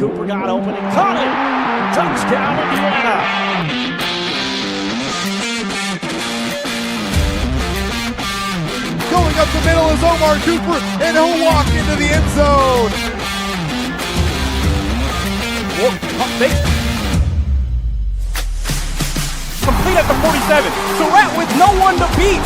Cooper got open and caught it. Touchdown, Indiana. Going up the middle is Omar Cooper, and he'll walk into the end zone. Complete at the 47. Surratt with no one to beat.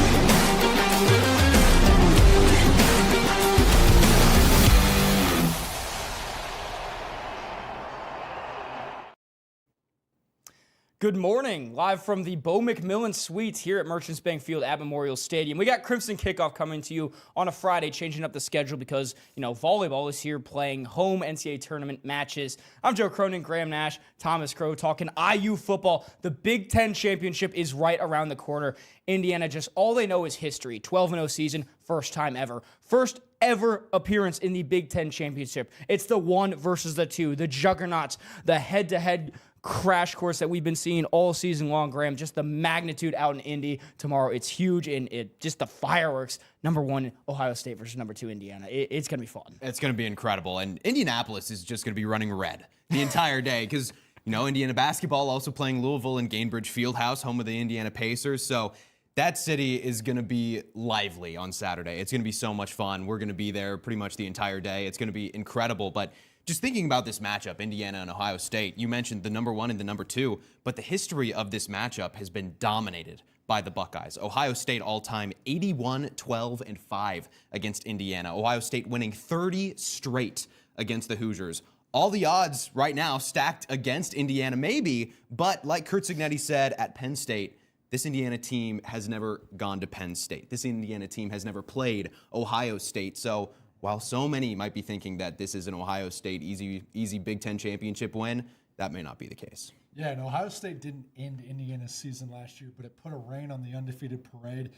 Good morning, live from the Bo McMillan Suites here at Merchants Bank Field at Memorial Stadium. We got Crimson Kickoff coming to you on a Friday, changing up the schedule because, volleyball is here playing home NCAA tournament matches. I'm Joe Cronin, Graham Nash, Thomas Crow talking IU football. The Big Ten championship is right around the corner. Indiana, just all they know is history. 12-0 season, first time ever. First ever appearance in the Big Ten championship. It's the 1 versus the 2, the juggernauts, the head-to-head crash course that we've been seeing all season long, Graham. Just the magnitude out in Indy tomorrow. It's huge, and just the fireworks. Number 1, Ohio State versus number 2, Indiana. It's going to be fun. It's going to be incredible. And Indianapolis is just going to be running red the entire day because, Indiana basketball also playing Louisville in Gainbridge Fieldhouse, home of the Indiana Pacers. So that city is going to be lively on Saturday. It's going to be so much fun. We're going to be there pretty much the entire day. It's going to be incredible. But just thinking about this matchup, Indiana and Ohio State, you mentioned the number 1 and the number 2, but the history of this matchup has been dominated by the Buckeyes. Ohio State all-time 81-12-5 against Indiana. Ohio State winning 30 straight against the Hoosiers. All the odds right now stacked against Indiana maybe, but like Curt Cignetti said at Penn State, this Indiana team has never gone to Penn State. This Indiana team has never played Ohio State. So while so many might be thinking that this is an Ohio State easy Big Ten championship win, that may not be the case. Yeah, and Ohio State didn't end Indiana's season last year, but it put a rein on the undefeated parade.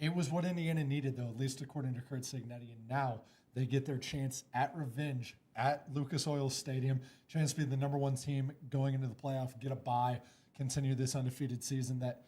It was what Indiana needed, though, at least according to Curt Cignetti, and now they get their chance at revenge at Lucas Oil Stadium, chance to be the number 1 team going into the playoff, get a bye, continue this undefeated season that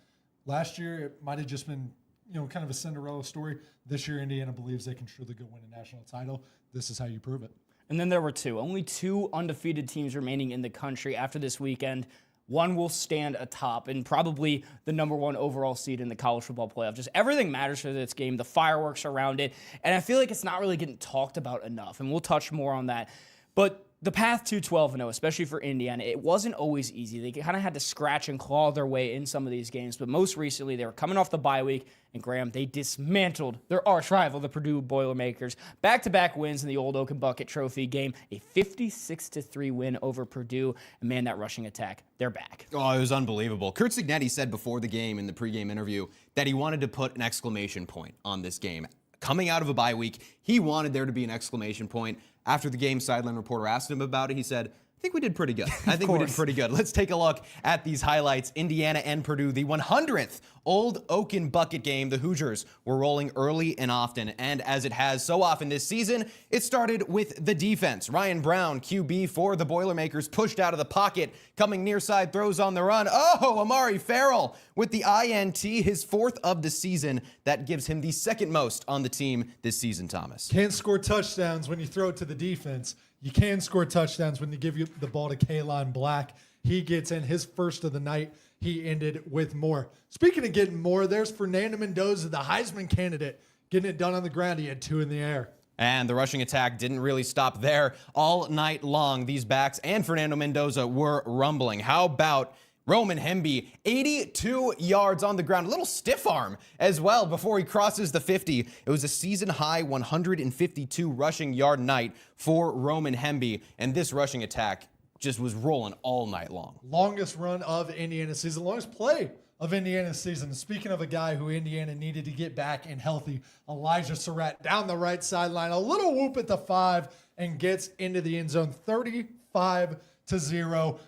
last year it might have just been kind of a Cinderella story. This year, Indiana believes they can truly go win a national title. This is how you prove it. And then there were only two undefeated teams remaining in the country after this weekend. One will stand atop and probably the number 1 overall seed in the college football playoff. Just everything matters for this game, the fireworks around it. And I feel like it's not really getting talked about enough, and we'll touch more on that. But the path to 12-0, especially for Indiana, it wasn't always easy. They kind of had to scratch and claw their way in some of these games, but most recently they were coming off the bye week, and Graham, they dismantled their arch rival, the Purdue Boilermakers. Back-to-back wins in the Old Oak and Bucket Trophy game, a 56-3 win over Purdue, and man, that rushing attack, they're back. Oh, it was unbelievable. Curt Cignetti said before the game in the pregame interview that he wanted to put an exclamation point on this game. Coming out of a bye week, he wanted there to be an exclamation point. After the game, sideline reporter asked him about it. He said, I think we did pretty good. I think we did pretty good. Let's take a look at these highlights. Indiana and Purdue, the 100th Old Oak and Bucket game. The Hoosiers were rolling early and often, and as it has so often this season, it started with the defense. Ryan Brown, QB for the Boilermakers, pushed out of the pocket, coming near side, throws on the run. Oh, Amari Farrell with the INT, his 4th of the season. That gives him the 2nd most on the team this season, Thomas. Can't score touchdowns when you throw it to the defense. You can score touchdowns when you give you the ball to Kaylon Black. He gets in his 1st of the night. He ended with more. Speaking of getting more, there's Fernando Mendoza, the Heisman candidate, getting it done on the ground. He had 2 in the air. And the rushing attack didn't really stop there all night long. These backs and Fernando Mendoza were rumbling. How about Roman Hemby, 82 yards on the ground, a little stiff arm as well before he crosses the 50. It was a season-high 152 rushing yard night for Roman Hemby, and this rushing attack just was rolling all night long. Longest run of Indiana season, longest play of Indiana's season. Speaking of a guy who Indiana needed to get back and healthy, Elijah Surratt down the right sideline, a little whoop at the 5, and gets into the end zone, 35-0.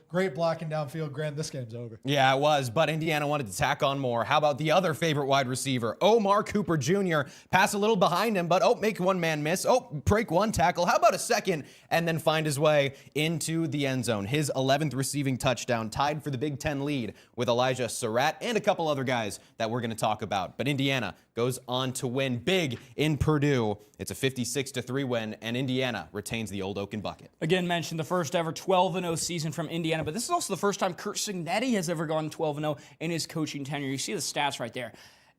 Great blocking downfield. Graham, this game's over. Yeah, it was, but Indiana wanted to tack on more. How about the other favorite wide receiver, Omar Cooper Jr.? Pass a little behind him, but make one man miss. Break one tackle. How about a second? And then find his way into the end zone. His 11th receiving touchdown, tied for the Big Ten lead with Elijah Surratt and a couple other guys that we're going to talk about. But Indiana goes on to win big in Purdue. It's a 56-3 win, and Indiana retains the Old Oaken Bucket. Again, mentioned the first ever 12-0 season from Indiana, but this is also the first time Curt Cignetti has ever gone 12-0 in his coaching tenure. You see the stats right there.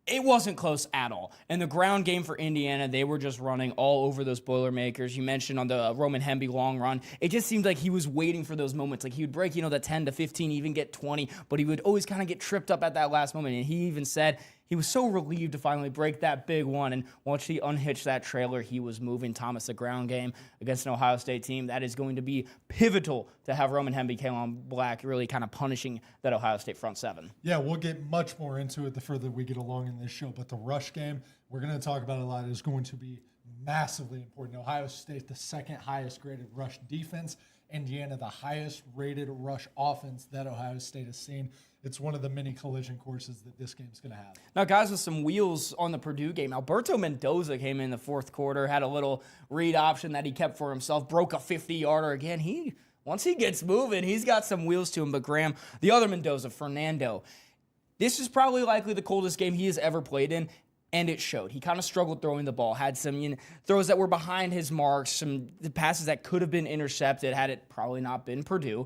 It wasn't close at all. And the ground game for Indiana, they were just running all over those Boilermakers. You mentioned on the Roman Hemby long run, it just seemed like he was waiting for those moments. Like he would break, the 10 to 15, even get 20, but he would always kind of get tripped up at that last moment. And he even said he was so relieved to finally break that big one. And once he unhitched that trailer, he was moving. Thomas, the ground game against an Ohio State team, that is going to be pivotal to have Roman Hemby, Kalen Black really kind of punishing that Ohio State front seven. Yeah, we'll get much more into it the further we get along in this show. But the rush game, we're going to talk about a lot, is going to be massively important. Ohio State, the second highest graded rush defense. Indiana, the highest rated rush offense that Ohio State has seen. It's one of the many collision courses that this game's going to have. Now, guys, with some wheels on the Purdue game, Alberto Mendoza came in the fourth quarter, had a little read option that he kept for himself, broke a 50-yarder again. Once he gets moving, he's got some wheels to him. But Graham, the other Mendoza, Fernando, this is probably likely the coldest game he has ever played in, and it showed. He kind of struggled throwing the ball, had some throws that were behind his marks, some passes that could have been intercepted had it probably not been Purdue.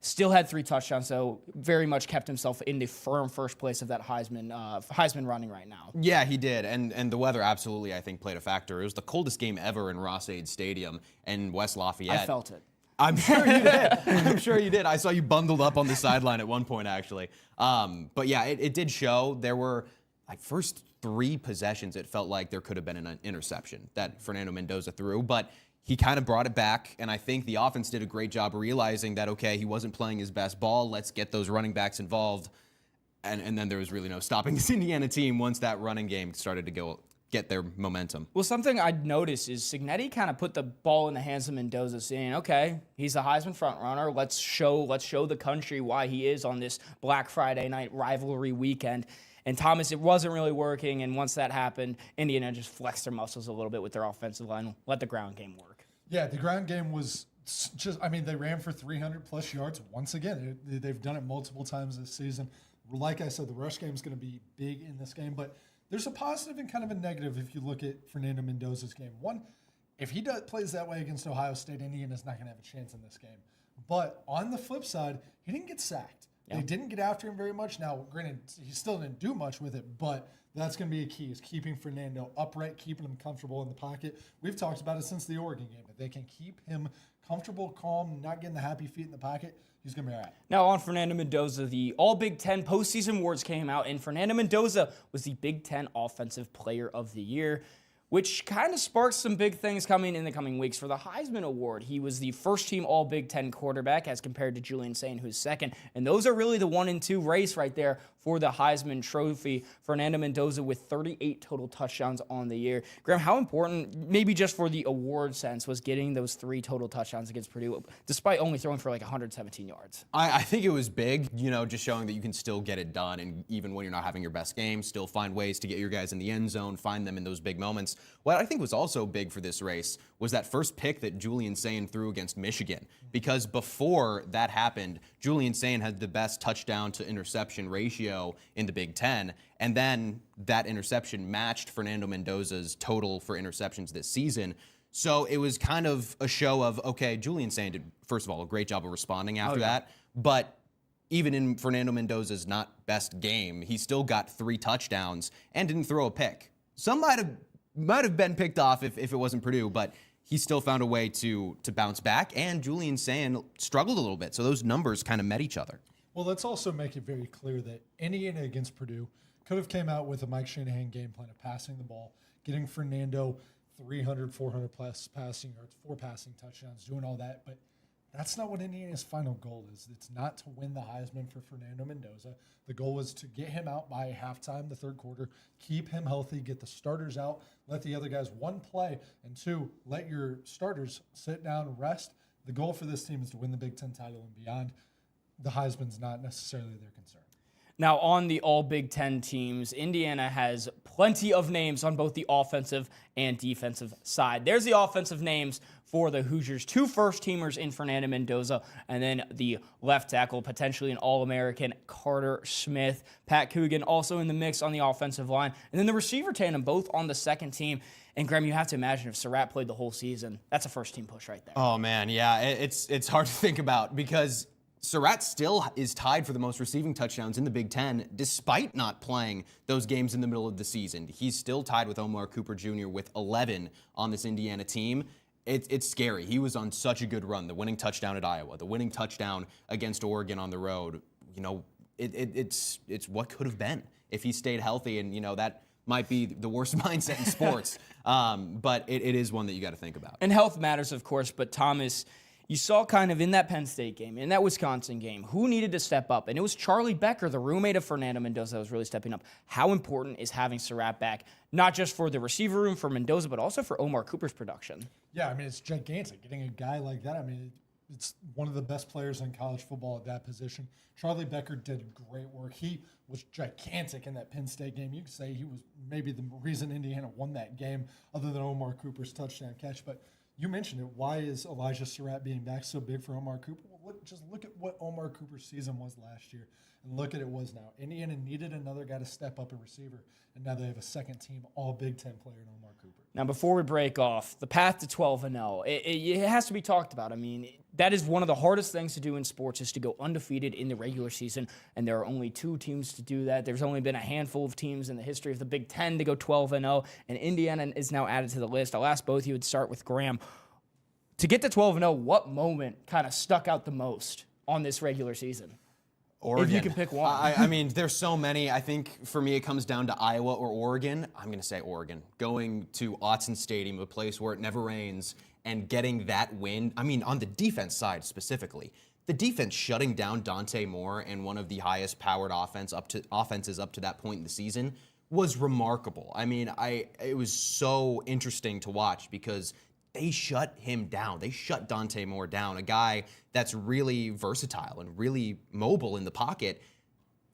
Still had 3 touchdowns, so very much kept himself in the firm first place of that Heisman running right now. Yeah, he did, and the weather absolutely, I think, played a factor. It was the coldest game ever in Ross-Ade Stadium in West Lafayette. I felt it. I'm sure you did. I'm sure you did. I saw you bundled up on the sideline at one point, actually. But yeah, it did show. There were, first 3 possessions, it felt like there could have been an interception that Fernando Mendoza threw, but he kind of brought it back, and I think the offense did a great job realizing that, okay, he wasn't playing his best ball. Let's get those running backs involved. And then there was really no stopping this Indiana team once that running game started to get their momentum. Well, something I'd noticed is Cignetti kind of put the ball in the hands of Mendoza, saying, okay, he's a Heisman frontrunner. Let's show the country why he is on this Black Friday night rivalry weekend. And Thomas, it wasn't really working, and once that happened, Indiana just flexed their muscles a little bit with their offensive line, let the ground game work. Yeah, the ground game was just, they ran for 300-plus yards once again. They've done it multiple times this season. Like I said, the rush game is going to be big in this game, but there's a positive and kind of a negative if you look at Fernando Mendoza's game. One, if he plays that way against Ohio State, Indiana's not going to have a chance in this game. But on the flip side, he didn't get sacked. They didn't get after him very much. Now, granted, he still didn't do much with it, but that's going to be a key, is keeping Fernando upright, keeping him comfortable in the pocket. We've talked about it since the Oregon game. If they can keep him comfortable, calm, not getting the happy feet in the pocket, he's going to be all right. Now on Fernando Mendoza, the All Big Ten postseason awards came out, and Fernando Mendoza was the Big Ten Offensive Player of the Year, which kind of sparks some big things coming in the coming weeks. For the Heisman Award, he was the first-team All-Big Ten quarterback as compared to Julian Sain, who's second. And those are really the 1 and 2 race right there for the Heisman Trophy. Fernando Mendoza with 38 total touchdowns on the year. Graham, how important, maybe just for the award sense, was getting those 3 total touchdowns against Purdue, despite only throwing for 117 yards? I think it was big, just showing that you can still get it done, and even when you're not having your best game, still find ways to get your guys in the end zone, find them in those big moments. What I think was also big for this race was that first pick that Julian Sain threw against Michigan, because before that happened, Julian Sain had the best touchdown to interception ratio in the Big Ten, and then that interception matched Fernando Mendoza's total for interceptions this season. So it was kind of a show of, okay, Julian Sain did, first of all, a great job of responding after that, but even in Fernando Mendoza's not best game, he still got 3 touchdowns and didn't throw a pick. Some might have been picked off if it wasn't Purdue, but he still found a way to bounce back, and Julian Sain struggled a little bit, so those numbers kind of met each other. Well, let's also make it very clear that Indiana against Purdue could have came out with a Mike Shanahan game plan of passing the ball, getting Fernando 300, 400-plus passing yards, 4 passing touchdowns, doing all that, but that's not what Indiana's final goal is. It's not to win the Heisman for Fernando Mendoza. The goal is to get him out by halftime, the third quarter, keep him healthy, get the starters out, let the other guys, 1, play, and 2, let your starters sit down, rest. The goal for this team is to win the Big Ten title and beyond. The Heisman's not necessarily their concern. Now, on the all Big Ten teams, Indiana has plenty of names on both the offensive and defensive side. There's the offensive names for the Hoosiers. 2 first-teamers in Fernando Mendoza, and then the left tackle, potentially an All-American, Carter Smith. Pat Coogan also in the mix on the offensive line. And then the receiver tandem, both on the second team. And Graham, you have to imagine if Surratt played the whole season, that's a first-team push right there. Oh, man, yeah. It's hard to think about because Surratt still is tied for the most receiving touchdowns in the Big Ten, despite not playing those games in the middle of the season. He's still tied with Omar Cooper Jr. with 11 on this Indiana team. It's scary. He was on such a good run. The winning touchdown at Iowa, the winning touchdown against Oregon on the road. You know, it's what could have been if he stayed healthy, and, you know, that might be the worst mindset in sports. But it is one that you got to think about. And health matters, of course, but Thomas, you saw kind of in that Penn State game, in that Wisconsin game, who needed to step up. And it was Charlie Becker, the roommate of Fernando Mendoza, that was really stepping up. How important is having Surratt back, not just for the receiver room for Mendoza, but also for Omar Cooper's production? Yeah, I mean, it's gigantic. Getting a guy like that, I mean, it's one of the best players in college football at that position. Charlie Becker did great work. He was gigantic in that Penn State game. You could say he was maybe the reason Indiana won that game, other than Omar Cooper's touchdown catch. But you mentioned it. Why is Elijah Surratt being back so big for Omar Cooper? Well, just look at what Omar Cooper's season was last year, and look at it was now. Indiana needed another guy to step up a receiver, and now they have a second-team All-Big Ten player in Omar Cooper. Now, before we break off, the path to 12-0, it has to be talked about. I mean, that is one of the hardest things to do in sports, is to go undefeated in the regular season, and there are only 2 teams to do that. There's only been a handful of teams in the history of the Big Ten to go 12-0, and Indiana is now added to the list. I'll ask both of you to start with Graham. To get to 12-0, what moment kind of stuck out the most on this regular season? Oregon. If you could pick one. I mean, there's so many. I think for me it comes down to Iowa or Oregon. I'm going to say Oregon. Going to Autzen Stadium, a place where it never rains, and getting that win. I mean, on the defense side specifically, the defense shutting down Dante Moore and one of the highest powered offenses up to that point in the season was remarkable. I mean, it was so interesting to watch because they shut him down. They shut Dante Moore down, a guy that's really versatile and really mobile in the pocket,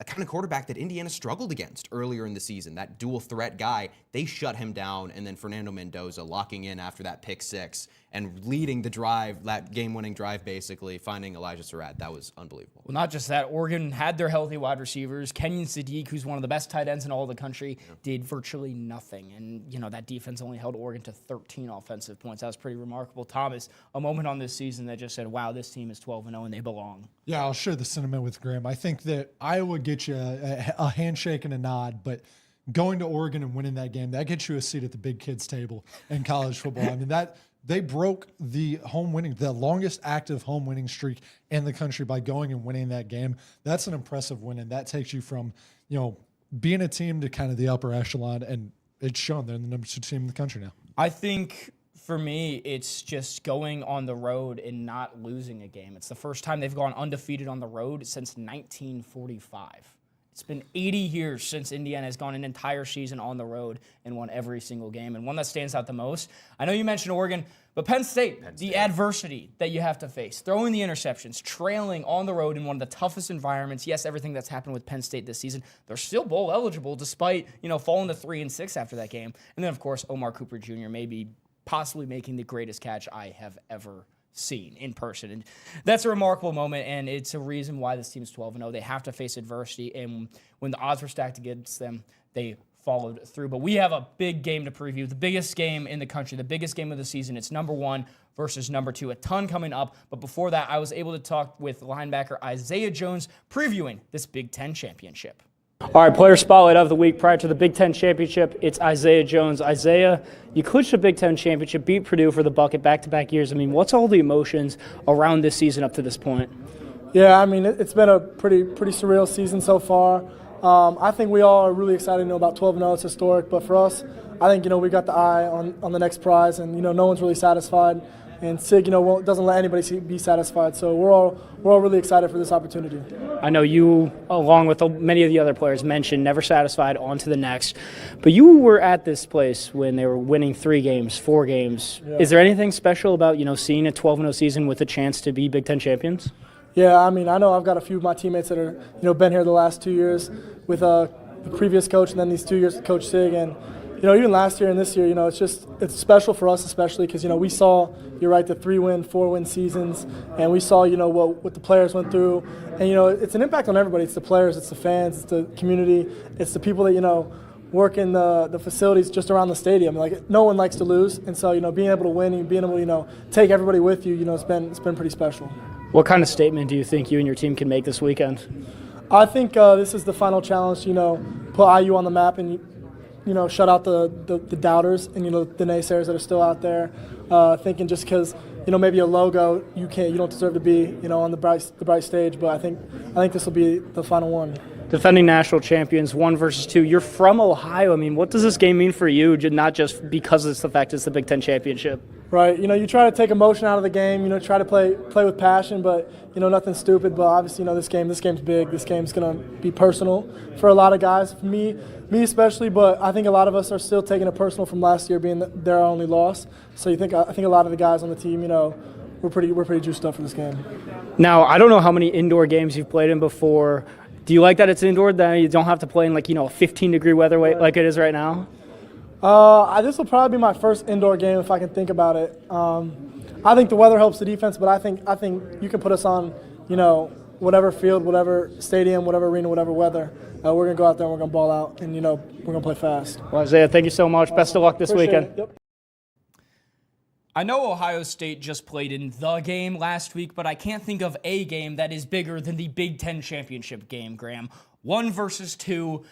a kind of quarterback that Indiana struggled against earlier in the season, that dual threat guy. They shut him down, and then Fernando Mendoza locking in after that pick six and leading the drive, that game-winning drive, basically, finding Elijah Surratt. That was unbelievable. Well, not just that. Oregon had their healthy wide receivers. Kenyon Sadiq, who's one of the best tight ends in all of the country, did virtually nothing. And, you know, that defense only held Oregon to 13 offensive points. That was pretty remarkable. Thomas, a moment on this season that just said, wow, this team is 12-0 and they belong. Yeah, I'll share the sentiment with Graham. I think that Iowa gets you a handshake and a nod, but going to Oregon and winning that game, that gets you a seat at the big kids table in college football. I mean, that they broke the longest active home winning streak in the country by going and winning that game. That's an impressive win, and that takes you from, you know, being a team to kind of the upper echelon, and it's shown they're the number 2 team in the country now. I think for me, it's just going on the road and not losing a game. It's the first time they've gone undefeated on the road since 1945. It's been 80 years since Indiana has gone an entire season on the road and won every single game. And one that stands out the most, I know you mentioned Oregon, but Penn State, the adversity that you have to face, throwing the interceptions, trailing on the road in one of the toughest environments. Yes, everything that's happened with Penn State this season, they're still bowl eligible despite, you know, falling to 3-6 after that game. And then, of course, Omar Cooper Jr. possibly making the greatest catch I have ever seen in person. And that's a remarkable moment, and it's a reason why this team's 12-0. They have to face adversity, and when the odds were stacked against them, they followed through. But we have a big game to preview, the biggest game in the country, the biggest game of the season. It's number 1 versus number 2. A ton coming up, but before that, I was able to talk with linebacker Isaiah Jones previewing this Big Ten championship. All right, player spotlight of the week prior to the Big Ten championship. It's Isaiah Jones. Isaiah, you clinched the Big Ten championship, beat Purdue for the bucket back-to-back years. I mean, what's all the emotions around this season up to this point? Yeah, I mean, it's been a pretty surreal season so far. I think we all are really excited to know about 12-0. It's historic, but for us, I think, you know, we got the eye on the next prize, and, you know, no one's really satisfied. And SIG, you know, doesn't let anybody be satisfied. So we're all really excited for this opportunity. I know you, along with many of the other players, mentioned never satisfied, on to the next. But you were at this place when they were winning 3 games, 4 games. Yeah. Is there anything special about, you know, seeing a 12-0 season with a chance to be Big Ten champions? Yeah, I mean, I know I've got a few of my teammates that are, been here the last 2 years with the previous coach and then these 2 years with Coach Sig. And, even last year and this year, it's special for us especially because, we saw, you're right, the 3-win, 4-win seasons. And we saw, what the players went through. And, it's an impact on everybody. It's the players, it's the fans, it's the community, it's the people that, work in the facilities just around the stadium. Like, no one likes to lose. And so, being able to win and being able to, take everybody with you, it's been pretty special. What kind of statement do you think you and your team can make this weekend? I think this is the final challenge, put IU on the map and, shut out the doubters and, the naysayers that are still out there, thinking just because, maybe a logo, you don't deserve to be, on the bright stage. But I think this will be the final one. Defending national champions, 1 versus 2. You're from Ohio. I mean, what does this game mean for you, not just because it's the fact it's the Big Ten championship? Right. You try to take emotion out of the game, try to play with passion, but, nothing stupid. But obviously, this game's big. This game's going to be personal for a lot of guys, for me especially, but I think a lot of us are still taking it personal from last year being their only loss. So I think a lot of the guys on the team, we're pretty juiced up for this game. Now, I don't know how many indoor games you've played in before. Do you like that it's indoor, that you don't have to play in a 15-degree weather like it is right now? This will probably be my first indoor game if I can think about it. I think the weather helps the defense, but I think you can put us on, whatever field, whatever stadium, whatever arena, whatever weather. We're going to go out there and we're going to ball out and, we're going to play fast. Well, Isaiah, thank you so much. Best of luck this Appreciate weekend. it. Yep. I know Ohio State just played in the game last week, but I can't think of a game that is bigger than the Big Ten championship game, Graham. 1 versus 2.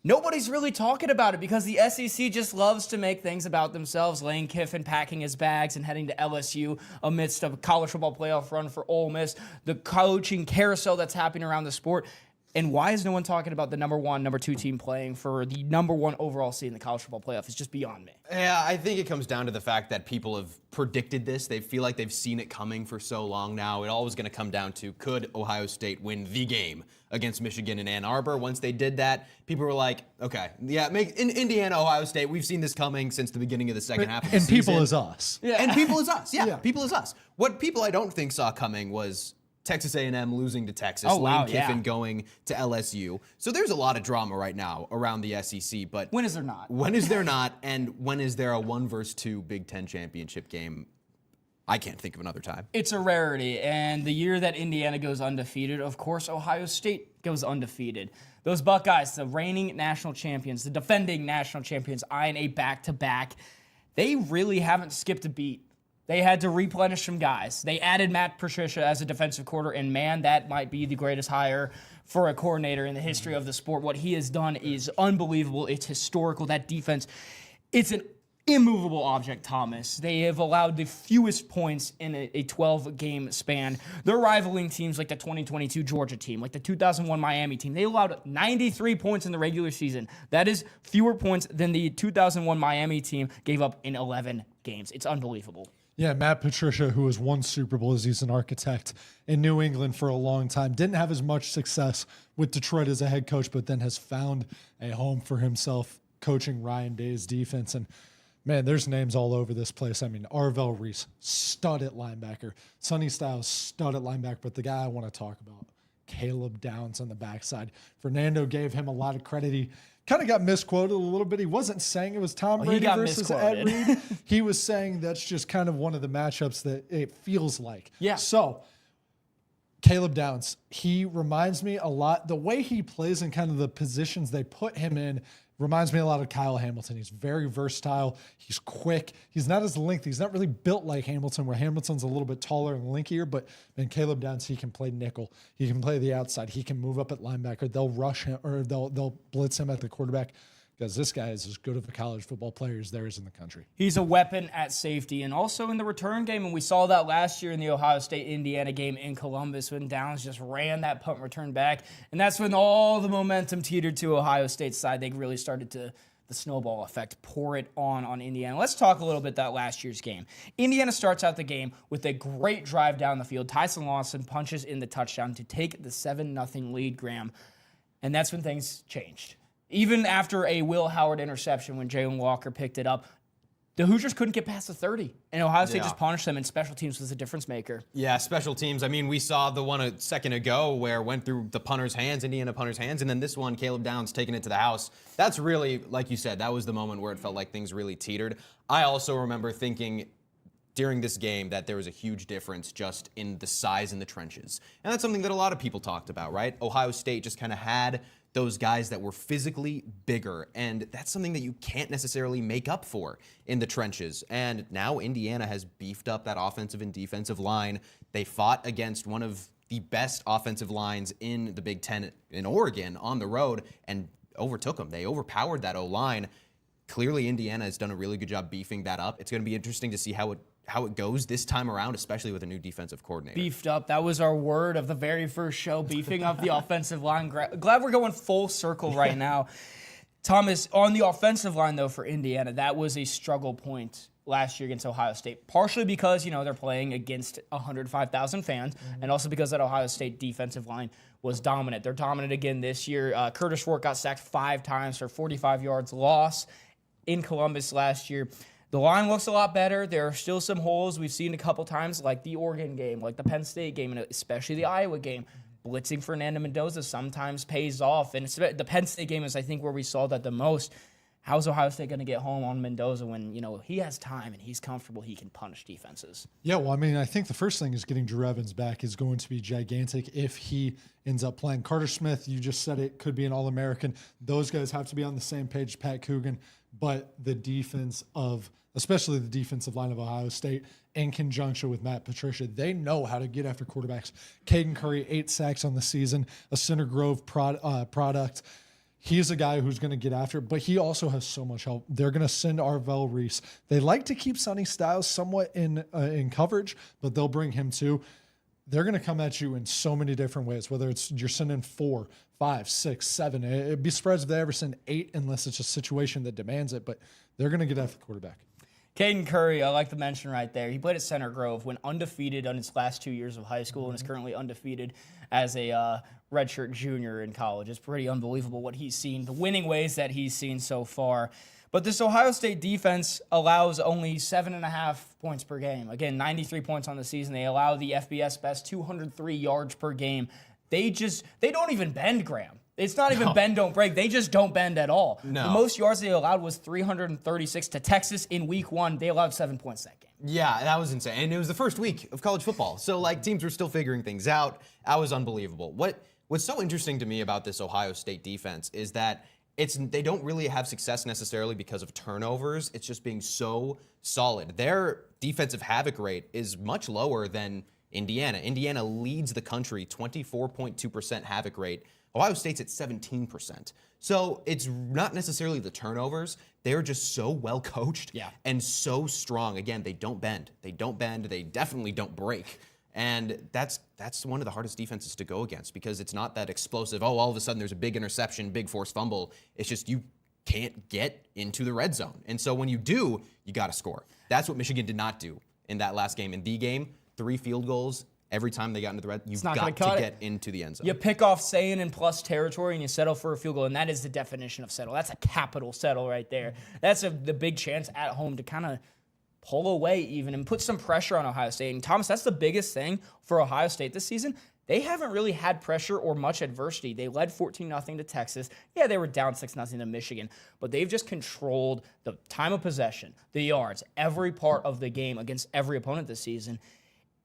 Nobody's really talking about it because the SEC just loves to make things about themselves. Lane Kiffin packing his bags and heading to LSU amidst a college football playoff run for Ole Miss, the coaching carousel that's happening around the sport. And why is no one talking about the number 1, number 2 team playing for the number 1 overall seed in the college football playoff? It's just beyond me. Yeah, I think it comes down to the fact that people have predicted this. They feel like they've seen it coming for so long now. It all was going to come down to, could Ohio State win the game against Michigan in Ann Arbor? Once they did that, people were like, okay, yeah, in Indiana, Ohio State, we've seen this coming since the beginning of the second half of the season. And people is us. Yeah. And people is us. Yeah, people is us. What people I don't think saw coming was Texas A&M losing to Texas, Lane Kiffin going to LSU. So there's a lot of drama right now around the SEC. But when is there not? When is there not? And when is there a 1 versus 2 Big Ten championship game? I can't think of another time. It's a rarity. And the year that Indiana goes undefeated, of course, Ohio State goes undefeated. Those Buckeyes, the reigning national champions, the defending national champions, eyeing a back-to-back, they really haven't skipped a beat. They had to replenish some guys. They added Matt Patricia as a defensive coordinator, and man, that might be the greatest hire for a coordinator in the history of the sport. What he has done is unbelievable. It's historical. That defense, it's an immovable object, Thomas. They have allowed the fewest points in a 12-game span. They're rivaling teams like the 2022 Georgia team, like the 2001 Miami team. They allowed 93 points in the regular season. That is fewer points than the 2001 Miami team gave up in 11 games. It's unbelievable. Yeah, Matt Patricia, who has won Super Bowls, he's an architect in New England for a long time. Didn't have as much success with Detroit as a head coach, but then has found a home for himself coaching Ryan Day's defense. And man, there's names all over this place. I mean, Arvell Reese, stud at linebacker. Sonny Styles, stud at linebacker. But the guy I want to talk about, Caleb Downs on the backside. Fernando gave him a lot of credit. He kind of got misquoted a little bit. He wasn't saying it was Tom Brady versus Ed Reed. He was saying that's just kind of one of the matchups that it feels like. Yeah. So Caleb Downs, he reminds me a lot. The way he plays and kind of the positions they put him in reminds me a lot of Kyle Hamilton. He's very versatile. He's quick. He's not as lengthy. He's not really built like Hamilton, where Hamilton's a little bit taller and linkier, but then Caleb Downs, he can play nickel. He can play the outside. He can move up at linebacker. They'll rush him, or they'll blitz him at the quarterback, because this guy is as good of a college football player as there is in the country. He's a weapon at safety and also in the return game, and we saw that last year in the Ohio State-Indiana game in Columbus when Downs just ran that punt return back, and that's when all the momentum teetered to Ohio State's side. They really started to, the snowball effect, pour it on Indiana. Let's talk a little bit about last year's game. Indiana starts out the game with a great drive down the field. Tyson Lawson punches in the touchdown to take the 7-0 lead, Graham, and that's when things changed. Even after a Will Howard interception when Jalen Walker picked it up, The Hoosiers couldn't get past the 30, and Ohio State Yeah. just punished them, and special teams was a difference maker. Yeah, special teams. I mean, we saw the one a second ago where it went through the punter's hands, Indiana punter's hands, and then this one, Caleb Downs taking it to the house. That's really, like you said, that was the moment where it felt like things really teetered. I also remember thinking during this game that there was a huge difference just in the size in the trenches. And that's something that a lot of people talked about, right? Ohio State just kind of had those guys that were physically bigger, and that's something that you can't necessarily make up for in the trenches. And now Indiana has beefed up that offensive and defensive line. They fought against one of the best offensive lines in the Big Ten in Oregon on the road and overtook them. They overpowered that O-line. Clearly, Indiana has done a really good job beefing that up. It's going to be interesting to see how it goes this time around, especially with a new defensive coordinator. Beefed up. That was our word of the very first show, beefing up the offensive line. Glad we're going full circle right now. Thomas, on the offensive line, though, for Indiana, that was a struggle point last year against Ohio State, partially because, they're playing against 105,000 fans, and also because that Ohio State defensive line was dominant. They're dominant again this year. Curtis Rourke got sacked 5 times for 45 yards loss in Columbus last year. The line looks a lot better. There are still some holes we've seen a couple times, like the Oregon game, like the Penn State game, and especially the Iowa game. Blitzing Fernando Mendoza sometimes pays off, and the Penn State game is, I think, where we saw that the most. How's Ohio State going to get home on Mendoza when, he has time and he's comfortable, he can punish defenses? Yeah, well, I mean, I think the first thing is getting Drew Evans back is going to be gigantic if he ends up playing. Carter Smith, you just said it, could be an All-American. Those guys have to be on the same page, Pat Coogan, but the defense of, especially the defensive line of Ohio State, in conjunction with Matt Patricia, they know how to get after quarterbacks. Caden Curry, 8 sacks on the season, a Center Grove product. He's a guy who's going to get after it, but he also has so much help. They're going to send Arvell Reese. They like to keep Sonny Styles somewhat in coverage, but they'll bring him too. They're going to come at you in so many different ways, whether it's you're sending 4, 5, 6, 7. It'd be surprised if they ever send 8 unless it's a situation that demands it, but they're going to get after the quarterback. Caden Curry, I like the mention right there. He played at Center Grove, went undefeated on his last 2 years of high school, and is currently undefeated as a redshirt junior in college. It's pretty unbelievable what he's seen, the winning ways that he's seen so far. But this Ohio State defense allows only 7.5 points per game. Again, 93 points on the season. They allow the FBS best 203 yards per game. They don't even bend, Graham. It's not even bend, don't break. They just don't bend at all. No. The most yards they allowed was 336 to Texas in week 1. They allowed 7 points that game. Yeah, that was insane. And it was the first week of college football. So, teams were still figuring things out. That was unbelievable. What's so interesting to me about this Ohio State defense is that they don't really have success necessarily because of turnovers. It's just being so solid. Their defensive havoc rate is much lower than Indiana. Indiana leads the country, 24.2% havoc rate. Ohio State's at 17%. So it's not necessarily the turnovers. They're just so well coached and so strong. Again, they don't bend. They definitely don't break. And that's one of the hardest defenses to go against because it's not that explosive, all of a sudden there's a big interception, big forced fumble. It's just you can't get into the red zone. And so when you do, you got to score. That's what Michigan did not do in that last game. In the game, 3 field goals. Every time they got into the red, you've got to get into the end zone. You pick off Sayin in plus territory and you settle for a field goal, and that is the definition of settle. That's a capital settle right there. That's the big chance at home to kind of pull away even and put some pressure on Ohio State. And Thomas, that's the biggest thing for Ohio State this season. They haven't really had pressure or much adversity. They led 14-0 to Texas. Yeah, they were down 6-0 to Michigan, but they've just controlled the time of possession, the yards, every part of the game against every opponent this season.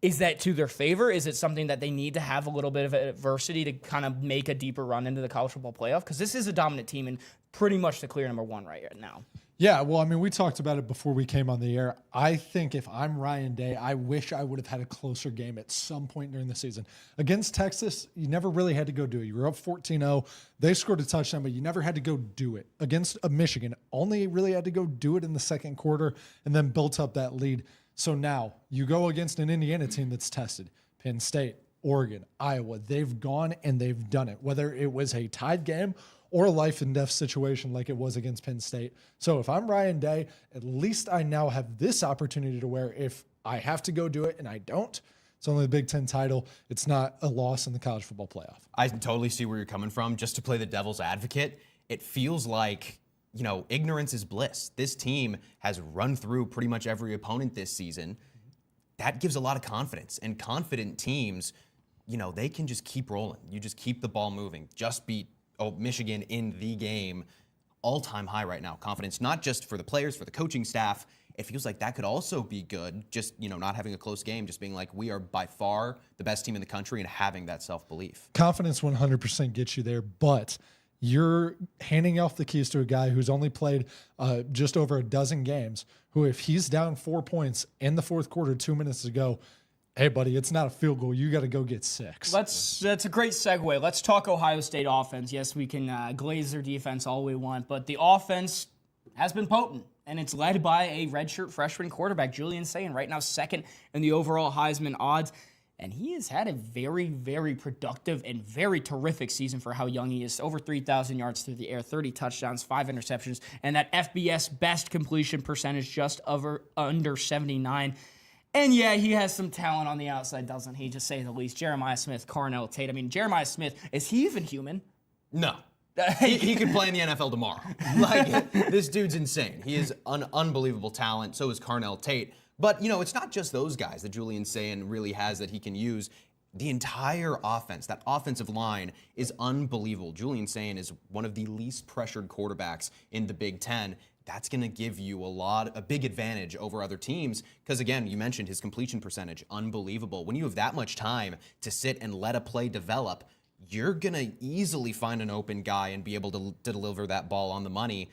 Is that to their favor? Is it something that they need to have a little bit of adversity to kind of make a deeper run into the college football playoff? Because this is a dominant team and pretty much the clear number 1 right now. Yeah, well, I mean, we talked about it before we came on the air. I think if I'm Ryan Day, I wish I would have had a closer game at some point during the season. Against Texas, you never really had to go do it. You were up 14-0. They scored a touchdown, but you never had to go do it. Against Michigan, only really had to go do it in the second quarter and then built up that lead. So now you go against an Indiana team that's tested. Penn State, Oregon, Iowa, they've gone and they've done it, whether it was a tied game or a life and death situation like it was against Penn State. So if I'm Ryan Day, at least I now have this opportunity to where if I have to go do it and I don't, it's only the Big Ten title. It's not a loss in the college football playoff. I totally see where you're coming from. Just to play the devil's advocate, it feels like ignorance is bliss. This team has run through pretty much every opponent this season. That gives a lot of confidence. And confident teams, they can just keep rolling. You just keep the ball moving. Just beat Michigan in the game. All-time high right now. Confidence, not just for the players, for the coaching staff. It feels like that could also be good. Just, not having a close game, just being like, we are by far the best team in the country and having that self-belief. Confidence 100% gets you there, but you're handing off the keys to a guy who's only played just over a dozen games, who if he's down 4 points in the fourth quarter, 2 minutes to go, hey, buddy, it's not a field goal. You got to go get 6. That's a great segue. Let's talk Ohio State offense. Yes, we can glaze their defense all we want, but the offense has been potent, and it's led by a redshirt freshman quarterback, Julian Sayin, right now second in the overall Heisman odds. And he has had a very, very productive and very terrific season for how young he is. Over 3,000 yards through the air, 30 touchdowns, 5 interceptions, and that FBS best completion percentage just under 79. And yeah, he has some talent on the outside, doesn't he, to say the least. Jeremiah Smith, Carnell Tate. I mean, Jeremiah Smith, is he even human? No. He could play in the NFL tomorrow. This dude's insane. He is an unbelievable talent. So is Carnell Tate. But, it's not just those guys that Julian Sayin really has that he can use. The entire offense, that offensive line, is unbelievable. Julian Sayin is one of the least pressured quarterbacks in the Big Ten. That's going to give you a big advantage over other teams because, again, you mentioned his completion percentage, unbelievable. When you have that much time to sit and let a play develop, you're going to easily find an open guy and be able to deliver that ball on the money.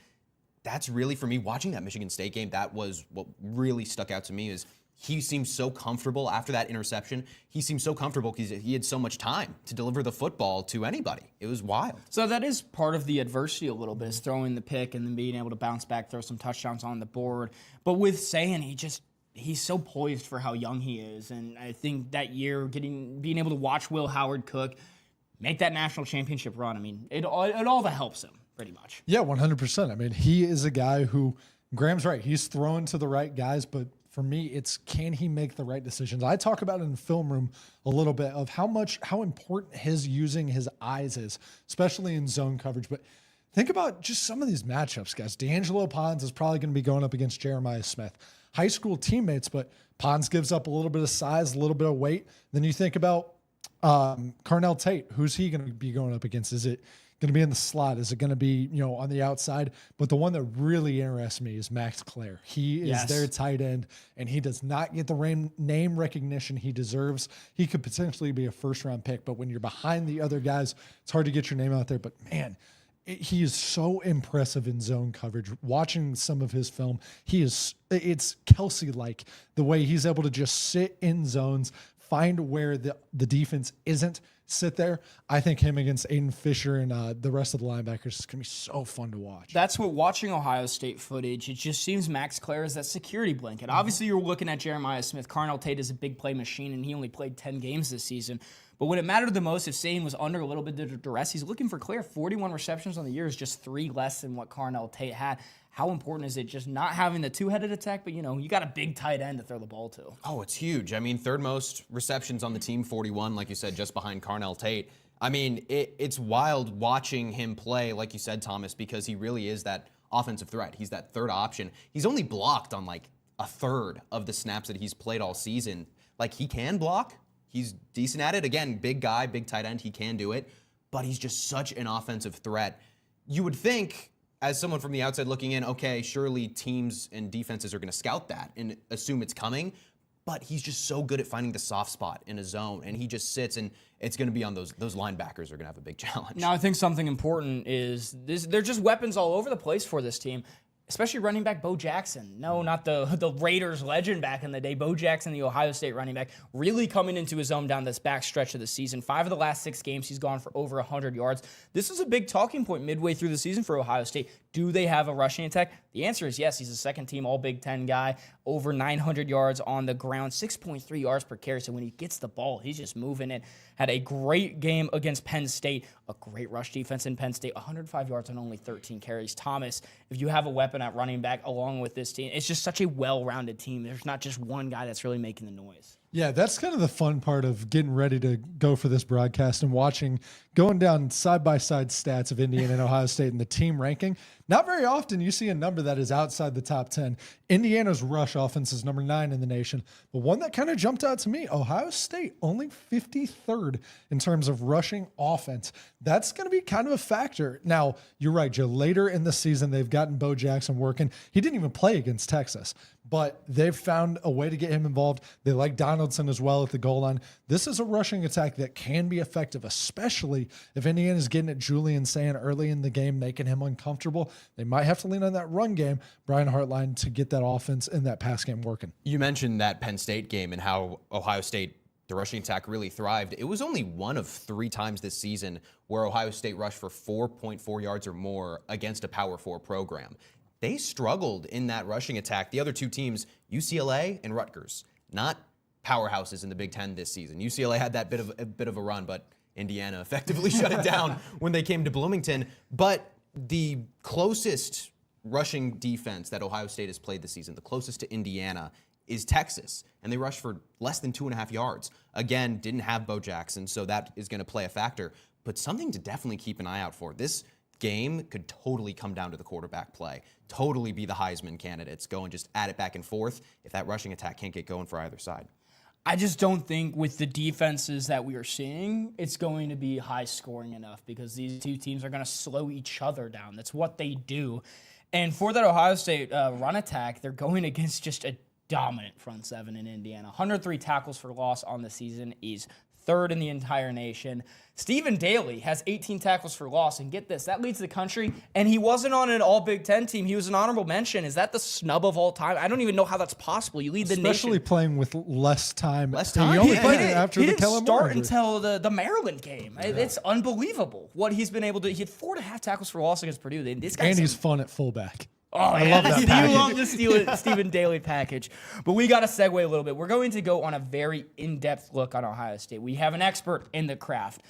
That's really, for me, watching that Michigan State game, that was what really stuck out to me is he seemed so comfortable after that interception. He seemed so comfortable because he had so much time to deliver the football to anybody. It was wild. So that is part of the adversity a little bit, is throwing the pick and then being able to bounce back, throw some touchdowns on the board. But with Sayin, he's so poised for how young he is. And I think that year, being able to watch Will Howard cook, make that national championship run, I mean, it all that helps him. Pretty much. Yeah, 100%. I mean, he is a guy who, Graham's right, he's throwing to the right guys, but for me, it's can he make the right decisions? I talk about it in the film room a little bit of how important his using his eyes is, especially in zone coverage. But think about just some of these matchups, guys. D'Angelo Pons is probably going to be going up against Jeremiah Smith. High school teammates, but Pons gives up a little bit of size, a little bit of weight. Then you think about Carnell Tate. Who's he going to be going up against? Is it going to be in the slot? Is it going to be, on the outside? But the one that really interests me is Max Clare. He is their tight end, and he does not get the name recognition he deserves. He could potentially be a first-round pick, but when you're behind the other guys, it's hard to get your name out there. But, man, he is so impressive in zone coverage. Watching some of his film, it's Kelsey-like, the way he's able to just sit in zones, find where the defense isn't, sit there. I think him against Aiden Fisher and the rest of the linebackers is going to be so fun to watch. That's what, watching Ohio State footage, it just seems Max Clare is that security blanket. Obviously, you're looking at Jeremiah Smith. Carnell Tate is a big play machine, and he only played 10 games this season. But when it mattered the most, if Sayin was under a little bit of duress, he's looking for Clare. 41 receptions on the year is just 3 less than what Carnell Tate had. How important is it just not having the two-headed attack, but, you got a big tight end to throw the ball to? Oh, it's huge. I mean, third most receptions on the team, 41, like you said, just behind Carnell Tate. I mean, it's wild watching him play, like you said, Thomas, because he really is that offensive threat. He's that third option. He's only blocked on like a third of the snaps that he's played all season. Like, he can block. He's decent at it. Again, big guy, big tight end. He can do it. But he's just such an offensive threat. You would think, as someone from the outside looking in, okay, surely teams and defenses are going to scout that and assume it's coming. But he's just so good at finding the soft spot in a zone, and he just sits, and it's going to be on those linebackers are going to have a big challenge. Now, I think something important is they're just weapons all over the place for this team, especially running back Bo Jackson. No, not the Raiders legend back in the day. Bo Jackson, the Ohio State running back, really coming into his own down this back stretch of the season. 5 of the last 6 games, he's gone for over 100 yards. This is a big talking point midway through the season for Ohio State. Do they have a rushing attack? The answer is yes. He's a second-team All-Big Ten guy, over 900 yards on the ground, 6.3 yards per carry. So when he gets the ball, he's just moving it. Had a great game against Penn State, a great rush defense in Penn State, 105 yards on only 13 carries. Thomas, if you have a weapon at running back along with this team, it's just such a well-rounded team. There's not just one guy that's really making the noise. Yeah, that's kind of the fun part of getting ready to go for this broadcast and going down side-by-side stats of Indiana and Ohio State and the team ranking. Not very often you see a number that is outside the top 10. Indiana's rush offense is number 9 in the nation. But one that kind of jumped out to me, Ohio State, only 53rd in terms of rushing offense. That's going to be kind of a factor. Now, you're right, Joe. Later in the season, they've gotten Bo Jackson working. He didn't even play against Texas, but they've found a way to get him involved. They like Donaldson as well at the goal line. This is a rushing attack that can be effective, especially if Indiana's getting at Julian Sayin early in the game, making him uncomfortable. They might have to lean on that run game, Brian Hartline, to get that offense and that pass game working. You mentioned that Penn State game and how Ohio State, the rushing attack really thrived. It was only one of 3 times this season where Ohio State rushed for 4.4 yards or more against a Power 4 program. They struggled in that rushing attack. The other 2 teams, UCLA and Rutgers, not powerhouses in the Big Ten this season. UCLA had that bit of a run, but Indiana effectively shut it down when they came to Bloomington. But the closest rushing defense that Ohio State has played this season, the closest to Indiana, is Texas, and they rushed for less than 2.5 yards. Again, didn't have Bo Jackson, so that is going to play a factor. But something to definitely keep an eye out for. This game could totally come down to the quarterback play, totally be the Heisman candidates, go and just add it back and forth if that rushing attack can't get going for either side. I just don't think with the defenses that we are seeing, it's going to be high scoring enough because these 2 teams are going to slow each other down. That's what they do. And for that Ohio State run attack, they're going against just a dominant front 7 in Indiana. 103 tackles for loss on the season is 3rd in the entire nation. Stephen Daly has 18 tackles for loss, and get this, that leads the country, and he wasn't on an all-Big Ten team. He was an honorable mention. Is that the snub of all time? I don't even know how that's possible. You lead the nation. Especially playing with less time. He only played it after he the didn't Kellen start Moore injury. until the Maryland game. Yeah. It's unbelievable what he's been able to. He had 4.5 tackles for loss against Purdue. This guy's And he's fun at fullback. Oh, I love that You package. love the Stephen Daly package. But we got to segue a little bit. We're going to go on a very in-depth look on Ohio State. We have an expert in the craft.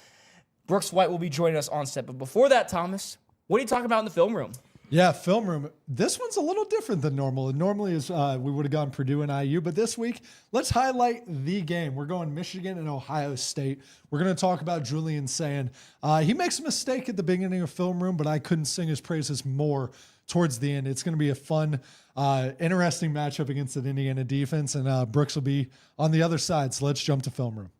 Brooks White will be joining us on set. But before that, Thomas, what are you talking about in the film room? Yeah, film room. This one's a little different than normal. Normally is we would have gone Purdue and IU, but this week, let's highlight the game. We're going Michigan and Ohio State. We're going to talk about Julian Sayin. He makes a mistake at the beginning of film room, but I couldn't sing his praises more towards the end. It's going to be a fun, interesting matchup against the Indiana defense, and Brooks will be on the other side. So let's jump to film room.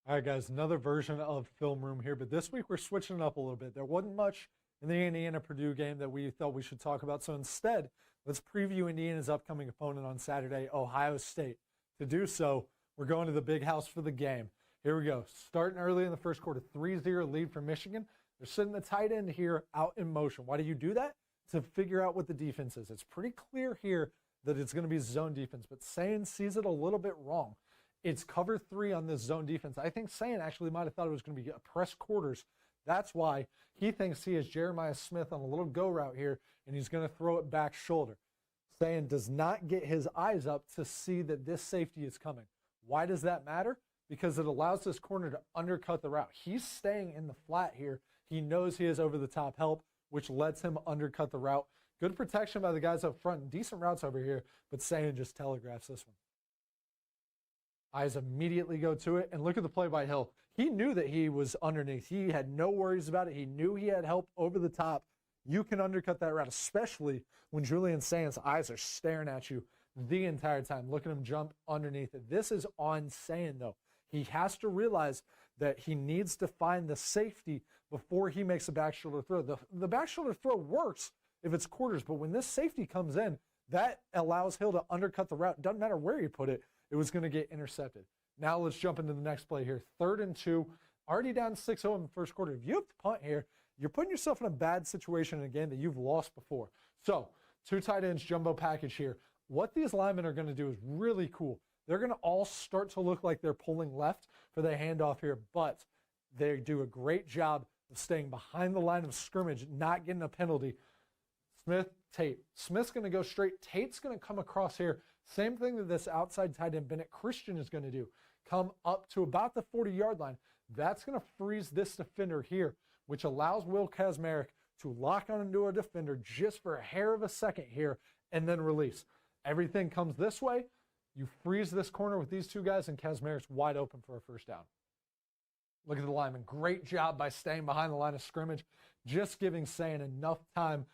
All right, guys, another version of film room here, but this week we're switching it up a little bit. There wasn't much in the Indiana-Purdue game that we thought we should talk about. So instead, let's preview Indiana's upcoming opponent on Saturday, Ohio State. To do so, we're going to the big house for the game. Here we go. Starting early in the first quarter, 3-0 lead for Michigan. They're sitting the tight end here out in motion. Why do you do that? To figure out what the defense is. It's pretty clear here that it's going to be zone defense, but Sayin sees it a little bit wrong. It's cover 3 on this zone defense. I think Sayin actually might have thought it was going to be a press quarters. That's why he thinks he has Jeremiah Smith on a little go route here, and he's going to throw it back shoulder. Sayin does not get his eyes up to see that this safety is coming. Why does that matter? Because it allows this corner to undercut the route. He's staying in the flat here. He knows he has over-the-top help, which lets him undercut the route. Good protection by the guys up front. Decent routes over here, but Sayin just telegraphs this one. Eyes immediately go to it, and look at the play by Hill. He knew that he was underneath. He had no worries about it. He knew he had help over the top. You can undercut that route, especially when Julian Sayin's eyes are staring at you the entire time. Look at him jump underneath it. This is on Sayin, though. He has to realize that he needs to find the safety before he makes a back shoulder throw. The back shoulder throw works if it's quarters, but when this safety comes in, that allows Hill to undercut the route. Doesn't matter where you put it, it was going to get intercepted. Now let's jump into the next play here. 3rd and 2, already down 6-0 in the first quarter. If you have to punt here, you're putting yourself in a bad situation in a game that you've lost before. So 2 tight ends, jumbo package here. What these linemen are going to do is really cool. They're going to all start to look like they're pulling left for the handoff here, but they do a great job of staying behind the line of scrimmage, not getting a penalty. Smith, Tate. Smith's going to go straight. Tate's going to come across here. Same thing that this outside tight end, Bennett Christian, is going to do. Come up to about the 40-yard line. That's going to freeze this defender here, which allows Will Kazmarek to lock onto a defender just for a hair of a second here and then release. Everything comes this way. You freeze this corner with these 2 guys, and Kazmarek's wide open for a first down. Look at the lineman. Great job by staying behind the line of scrimmage, just giving Sayin enough time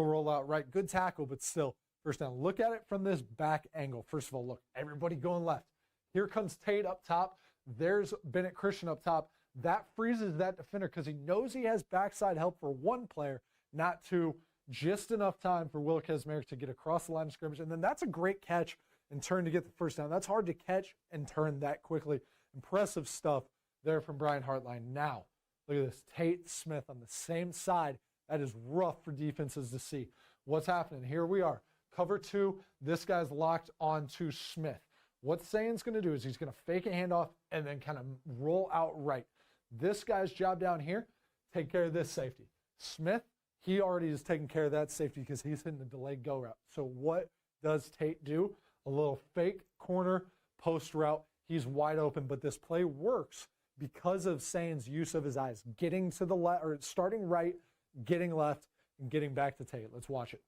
to roll out right. Good tackle, but still first down. Look at it from this back angle. First of all, look, everybody going left. Here comes Tate up top. There's Bennett Christian up top. That freezes that defender because he knows he has backside help for one player, not two. Just enough time for Will Kesmerick to get across the line of scrimmage. And then that's a great catch and turn to get the first down. That's hard to catch and turn that quickly. Impressive stuff there from Brian Hartline. Now, look at this. Tate Smith on the same side. That is rough for defenses to see. What's happening? Here we are. Cover two. This guy's locked onto Smith. What Sayan's going to do is he's going to fake a handoff and then kind of roll out right. This guy's job down here, take care of this safety. Smith, he already is taking care of that safety because he's hitting the delayed go route. So what does Tate do? A little fake corner post route. He's wide open, but this play works because of Sayan's use of his eyes, getting to the left, or starting right, getting left, and getting back to Tate. Let's watch it.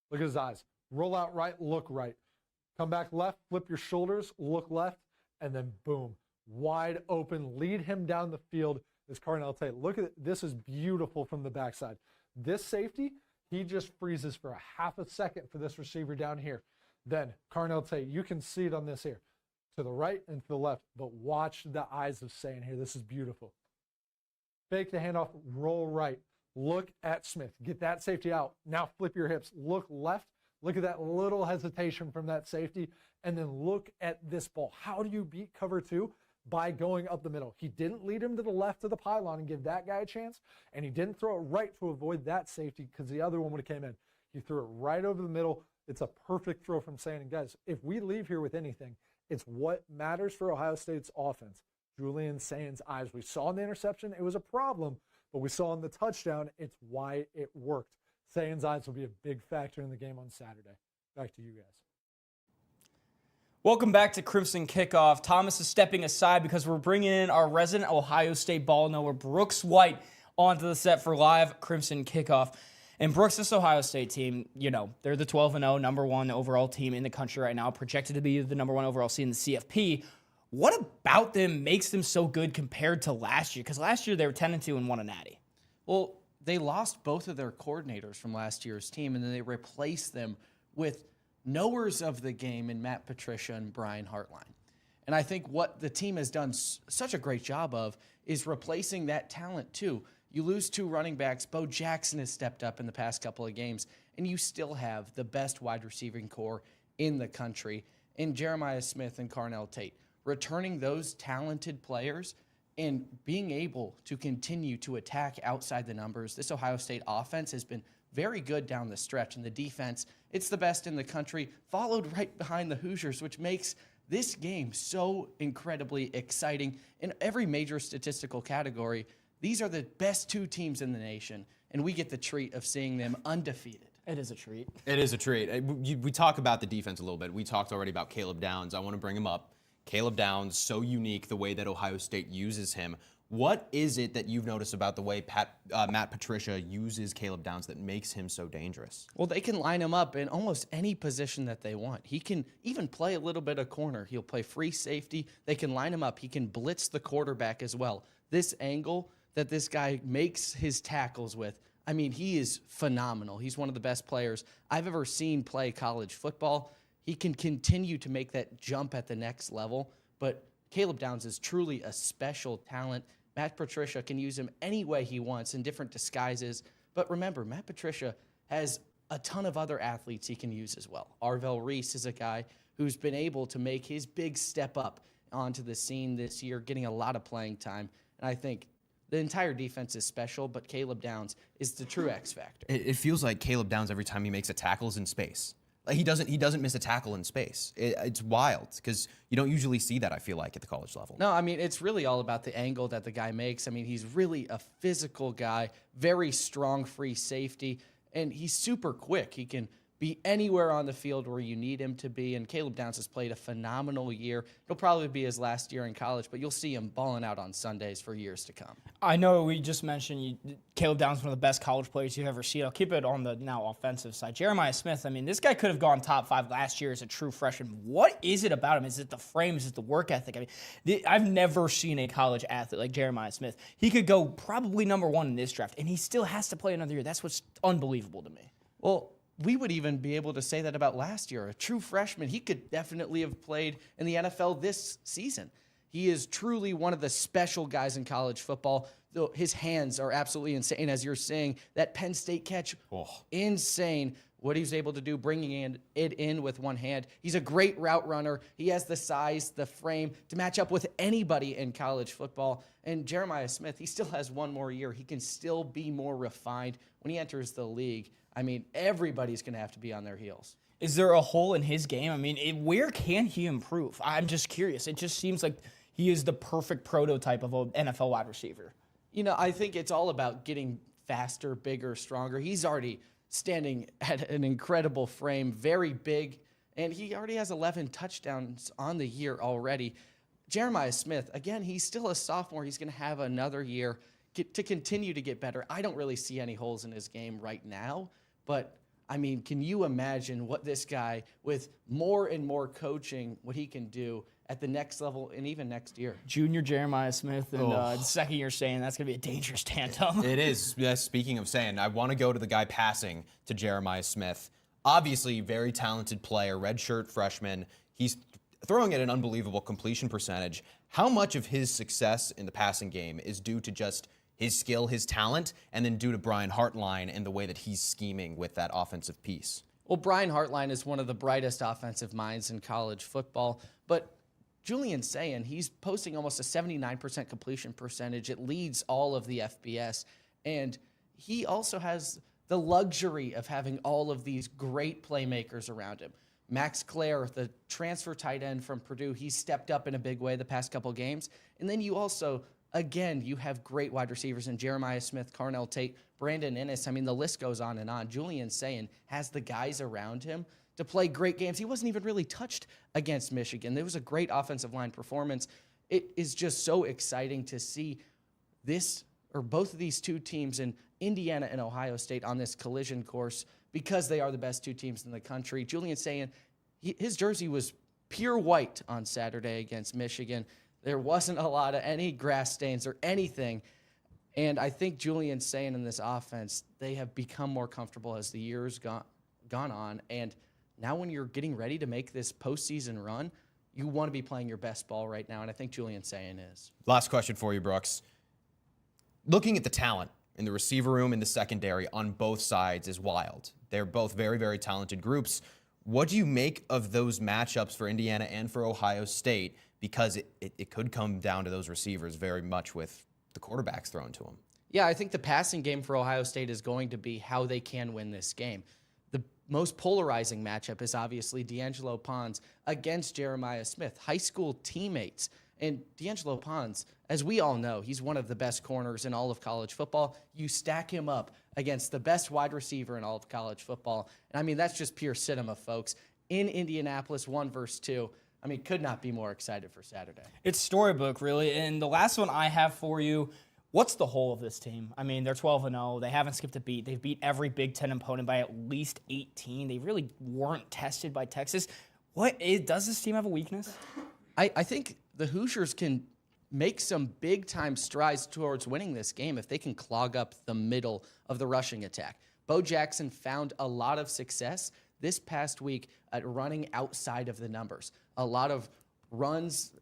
Look at his eyes. Roll out right, look right. Come back left, flip your shoulders, look left, and then boom. Wide open, lead him down the field is Carnell Tate. Look at it. This is beautiful from the backside. This safety, he just freezes for a half a second for this receiver down here. Then Carnell Tate, you can see it on this here. To the right and to the left, but watch the eyes of Sayan here. This is beautiful. Fake the handoff, roll right. Look at Smith. Get that safety out. Now flip your hips. Look left. Look at that little hesitation from that safety. And then look at this ball. How do you beat cover two? By going up the middle. He didn't lead him to the left of the pylon and give that guy a chance. And he didn't throw it right to avoid that safety because the other one would have came in. He threw it right over the middle. It's a perfect throw from Sayan. And guys, if we leave here with anything, it's what matters for Ohio State's offense. Julian Sayan's eyes. We saw in the interception, it was a problem, but we saw in the touchdown, it's why it worked. Sayan's eyes will be a big factor in the game on Saturday. Back to you guys. Welcome back to Crimson Kickoff. Thomas is stepping aside because we're bringing in our resident Ohio State ball knower, Brooks White, onto the set for live Crimson Kickoff. And Brooks, this Ohio State team, you know, they're the 12-0 number one overall team in the country right now, projected to be the number one overall seed in the CFP. What about them makes them so good compared to last year? Because last year they were 10-2 and won a natty. Well, they lost both of their coordinators from last year's team, and then they replaced them with knowers of the game in Matt Patricia and Brian Hartline. And I think what the team has done such a great job of is replacing that talent too. You lose two running backs. Bo Jackson has stepped up in the past couple of games, and you still have the best wide receiving core in the country in Jeremiah Smith and Carnell Tate. Returning those talented players and being able to continue to attack outside the numbers. This Ohio State offense has been very good down the stretch, and the defense, it's the best in the country, followed right behind the Hoosiers, which makes this game so incredibly exciting in every major statistical category. These are the best two teams in the nation, and we get the treat of seeing them undefeated. It is a treat. It is a treat. We talk about the defense a little bit. We talked already about Caleb Downs. I want to bring him up. Caleb Downs, so unique the way that Ohio State uses him. What is it that you've noticed about the way Matt Patricia uses Caleb Downs that makes him so dangerous? Well, they can line him up in almost any position that they want. He can even play a little bit of corner. He'll play free safety. They can line him up. He can blitz the quarterback as well. This angle that this guy makes his tackles with, I mean, he is phenomenal. He's one of the best players I've ever seen play college football. He can continue to make that jump at the next level, but Caleb Downs is truly a special talent. Matt Patricia can use him any way he wants in different disguises. But remember, Matt Patricia has a ton of other athletes he can use as well. Arvell Reese is a guy who's been able to make his big step up onto the scene this year, getting a lot of playing time. And I think the entire defense is special, but Caleb Downs is the true X factor. It feels like Caleb Downs, every time he makes a tackle, is in space. Like he doesn't miss a tackle in space. It's wild because you don't usually see that, I feel like, at the college level. No, I mean, it's really all about the angle that the guy makes. I mean, he's really a physical guy, very strong free safety, and he's super quick. He can be anywhere on the field where you need him to be. And Caleb Downs has played a phenomenal year. It'll probably be his last year in college, but you'll see him balling out on Sundays for years to come. I know we just mentioned Caleb Downs, one of the best college players you've ever seen. I'll keep it on the now offensive side. Jeremiah Smith, I mean, this guy could have gone top 5 last year as a true freshman. What is it about him? Is it the frame? Is it the work ethic? I mean, I've never seen a college athlete like Jeremiah Smith. He could go probably number 1 in this draft, and he still has to play another year. That's what's unbelievable to me. Well, we would even be able to say that about last year. A true freshman, he could definitely have played in the NFL this season. He is truly one of the special guys in college football. Though his hands are absolutely insane, as you're saying. That Penn State catch, insane. What he was able to do, bringing it in with one hand. He's a great route runner. He has the size, the frame to match up with anybody in college football. And Jeremiah Smith, he still has one more year. He can still be more refined when he enters the league. I mean, everybody's going to have to be on their heels. Is there a hole in his game? I mean, where can he improve? I'm just curious. It just seems like he is the perfect prototype of an NFL wide receiver. You know, I think it's all about getting faster, bigger, stronger. He's already standing at an incredible frame, very big, and he already has 11 touchdowns on the year already. Jeremiah Smith, again, he's still a sophomore. He's going to have another year to continue to get better. I don't really see any holes in his game right now, but I mean, can you imagine what this guy, with more and more coaching, what he can do at the next level and even next year? Junior Jeremiah Smith and the second year saying that's going to be a dangerous tandem. It is. Yes, speaking of saying, I want to go to the guy passing to Jeremiah Smith. Obviously, very talented player, redshirt freshman. He's throwing at an unbelievable completion percentage. How much of his success in the passing game is due to just his skill, his talent, and then due to Brian Hartline and the way that he's scheming with that offensive piece? Well, Brian Hartline is one of the brightest offensive minds in college football, but Julian Sayin, he's posting almost a 79% completion percentage. It leads all of the FBS, and he also has the luxury of having all of these great playmakers around him. Max Clare, the transfer tight end from Purdue, he's stepped up in a big way the past couple games. And then you also, again, you have great wide receivers in Jeremiah Smith, Carnell Tate, Brandon Ennis. I mean, the list goes on and on. Julian Sayin has the guys around him to play great games. He wasn't even really touched against Michigan. There was a great offensive line performance. It is just so exciting to see this, or both of these two teams in Indiana and Ohio State on this collision course, because they are the best two teams in the country. Julian Sayin, his jersey was pure white on Saturday against Michigan. There wasn't a lot of any grass stains or anything. And I think Julian Sayin in this offense, they have become more comfortable as the years gone on. And now when you're getting ready to make this postseason run, you want to be playing your best ball right now, and I think Julian Sayin is. Last question for you, Brooks. Looking at the talent in the receiver room and the secondary on both sides is wild. They're both very, very talented groups. What do you make of those matchups for Indiana and for Ohio State? Because it could come down to those receivers very much with the quarterbacks thrown to them. Yeah, I think the passing game for Ohio State is going to be how they can win this game. The most polarizing matchup is obviously D'Angelo Pons against Jeremiah Smith, high school teammates. And D'Angelo Pons, as we all know, he's one of the best corners in all of college football. You stack him up against the best wide receiver in all of college football. And I mean, that's just pure cinema, folks. In Indianapolis, 1 versus 2. I mean, could not be more excited for Saturday. It's storybook, really. And the last one I have for you, what's the whole of this team? I mean, they're 12-0. They haven't skipped a beat. They've beat every Big Ten opponent by at least 18. They really weren't tested by Texas. Does this team have a weakness? I think the Hoosiers can make some big-time strides towards winning this game if they can clog up the middle of the rushing attack. Bo Jackson found a lot of success this past week at running outside of the numbers. A lot of runs,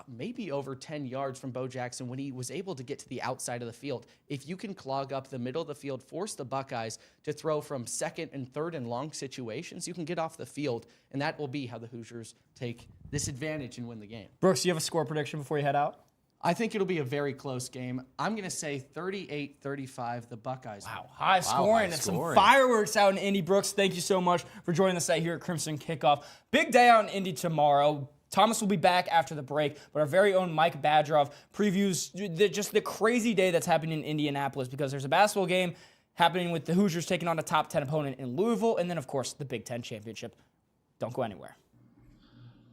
maybe over 10 yards from Bo Jackson when he was able to get to the outside of the field. If you can clog up the middle of the field, force the Buckeyes to throw from second and third and long situations, you can get off the field, and that will be how the Hoosiers take this advantage and win the game. Brooks, do you have a score prediction before you head out? I think it'll be a very close game. I'm going to say 38-35, the Buckeyes. Wow, high scoring. And some fireworks out in Indy. Brooks, thank you so much for joining us out here at Crimson Kickoff. Big day out in Indy tomorrow. Thomas will be back after the break, but our very own Mike Badrov previews just the crazy day that's happening in Indianapolis because there's a basketball game happening with the Hoosiers taking on a top 10 opponent in Louisville, and then, of course, the Big Ten Championship. Don't go anywhere.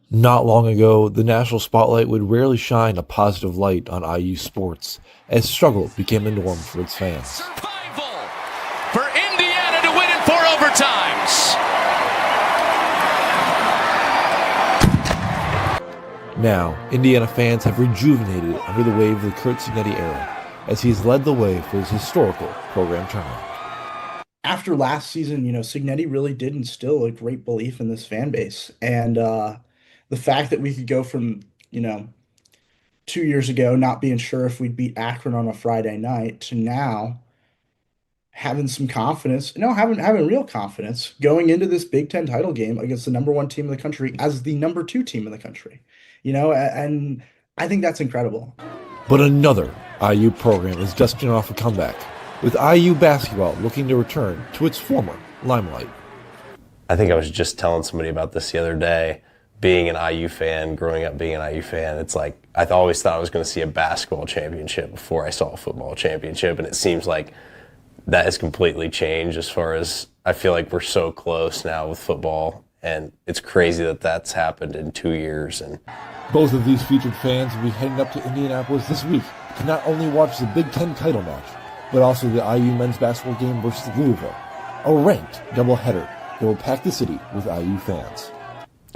Not long ago, the national spotlight would rarely shine a positive light on IU sports, as struggle became the norm for its fans. Survival for Indiana to win in 4 overtimes. Now, Indiana fans have rejuvenated under the wave of the Kurt Signetti era, as he's led the way for his historical program turnaround. After last season, Signetti really did instill a great belief in this fan base. And the fact that we could go from, 2 years ago not being sure if we'd beat Akron on a Friday night to now having some confidence, having real confidence going into this Big Ten title game against the number 1 team in the country as the number 2 team in the country, and I think that's incredible. But another IU program is dusting off a comeback, with IU basketball looking to return to its former limelight. I think I was just telling somebody about this the other day. Being an IU fan, growing up being an IU fan, it's like I always thought I was going to see a basketball championship before I saw a football championship, and it seems like that has completely changed as far as I feel like we're so close now with football, and it's crazy that that's happened in 2 years. And Both of these featured fans will be heading up to Indianapolis this week to not only watch the Big Ten title match, but also the IU men's basketball game versus Louisville, a ranked doubleheader that will pack the city with IU fans.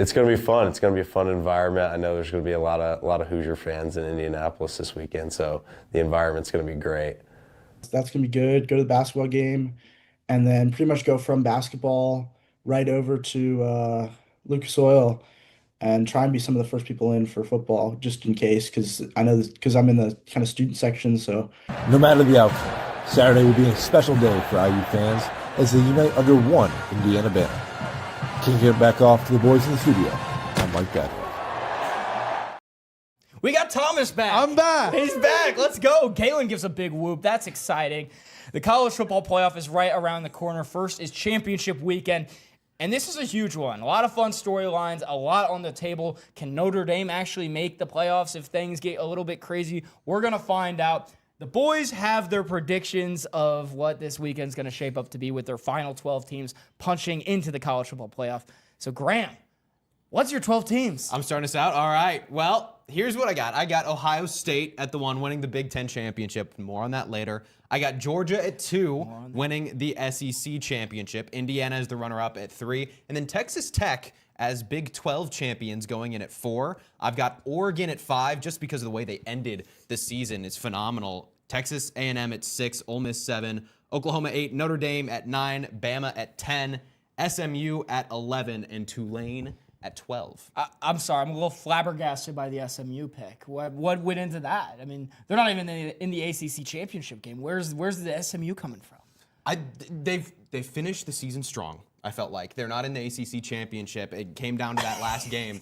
it's going to be fun. It's going to be a fun environment. I know there's going to be a lot of Hoosier fans in Indianapolis this weekend, so the environment's going to be great. That's going to be good. Go to the basketball game, and then pretty much go from basketball right over to Lucas Oil and try and be some of the first people in for football, just in case, because I know because I'm in the kind of student section. So No matter the outcome, Saturday will be a special day for IU fans as they unite under one Indiana banner. Kicking it back off to the boys in the studio, I'm Mike Badger. We got Thomas back. I'm back. He's back. Let's go. Galen gives a big whoop. That's exciting. The college football playoff is right around the corner. First is championship weekend. And this is a huge one. A lot of fun storylines, a lot on the table. Can Notre Dame actually make the playoffs if things get a little bit crazy? We're going to find out. The boys have their predictions of what this weekend's going to shape up to be with their final 12 teams punching into the college football playoff. So, Graham, what's your 12 teams? I'm starting us out. All right. Well, here's what I got. I got Ohio State at the 1, winning the Big Ten championship. More on that later. I got Georgia at 2, winning the SEC championship. Indiana is the runner-up at 3. And then Texas Tech as Big 12 champions going in at 4. I've got Oregon at 5 just because of the way they ended the season is phenomenal. Texas A&M at 6, Ole Miss 7, Oklahoma 8, Notre Dame at 9, Bama at 10, SMU at 11, and Tulane at 12. I'm sorry, I'm a little flabbergasted by the SMU pick. What went into that? I mean, they're not even in the ACC championship game. Where's the SMU coming from? They've finished the season strong. I felt like they're not in the ACC championship. It came down to that last game.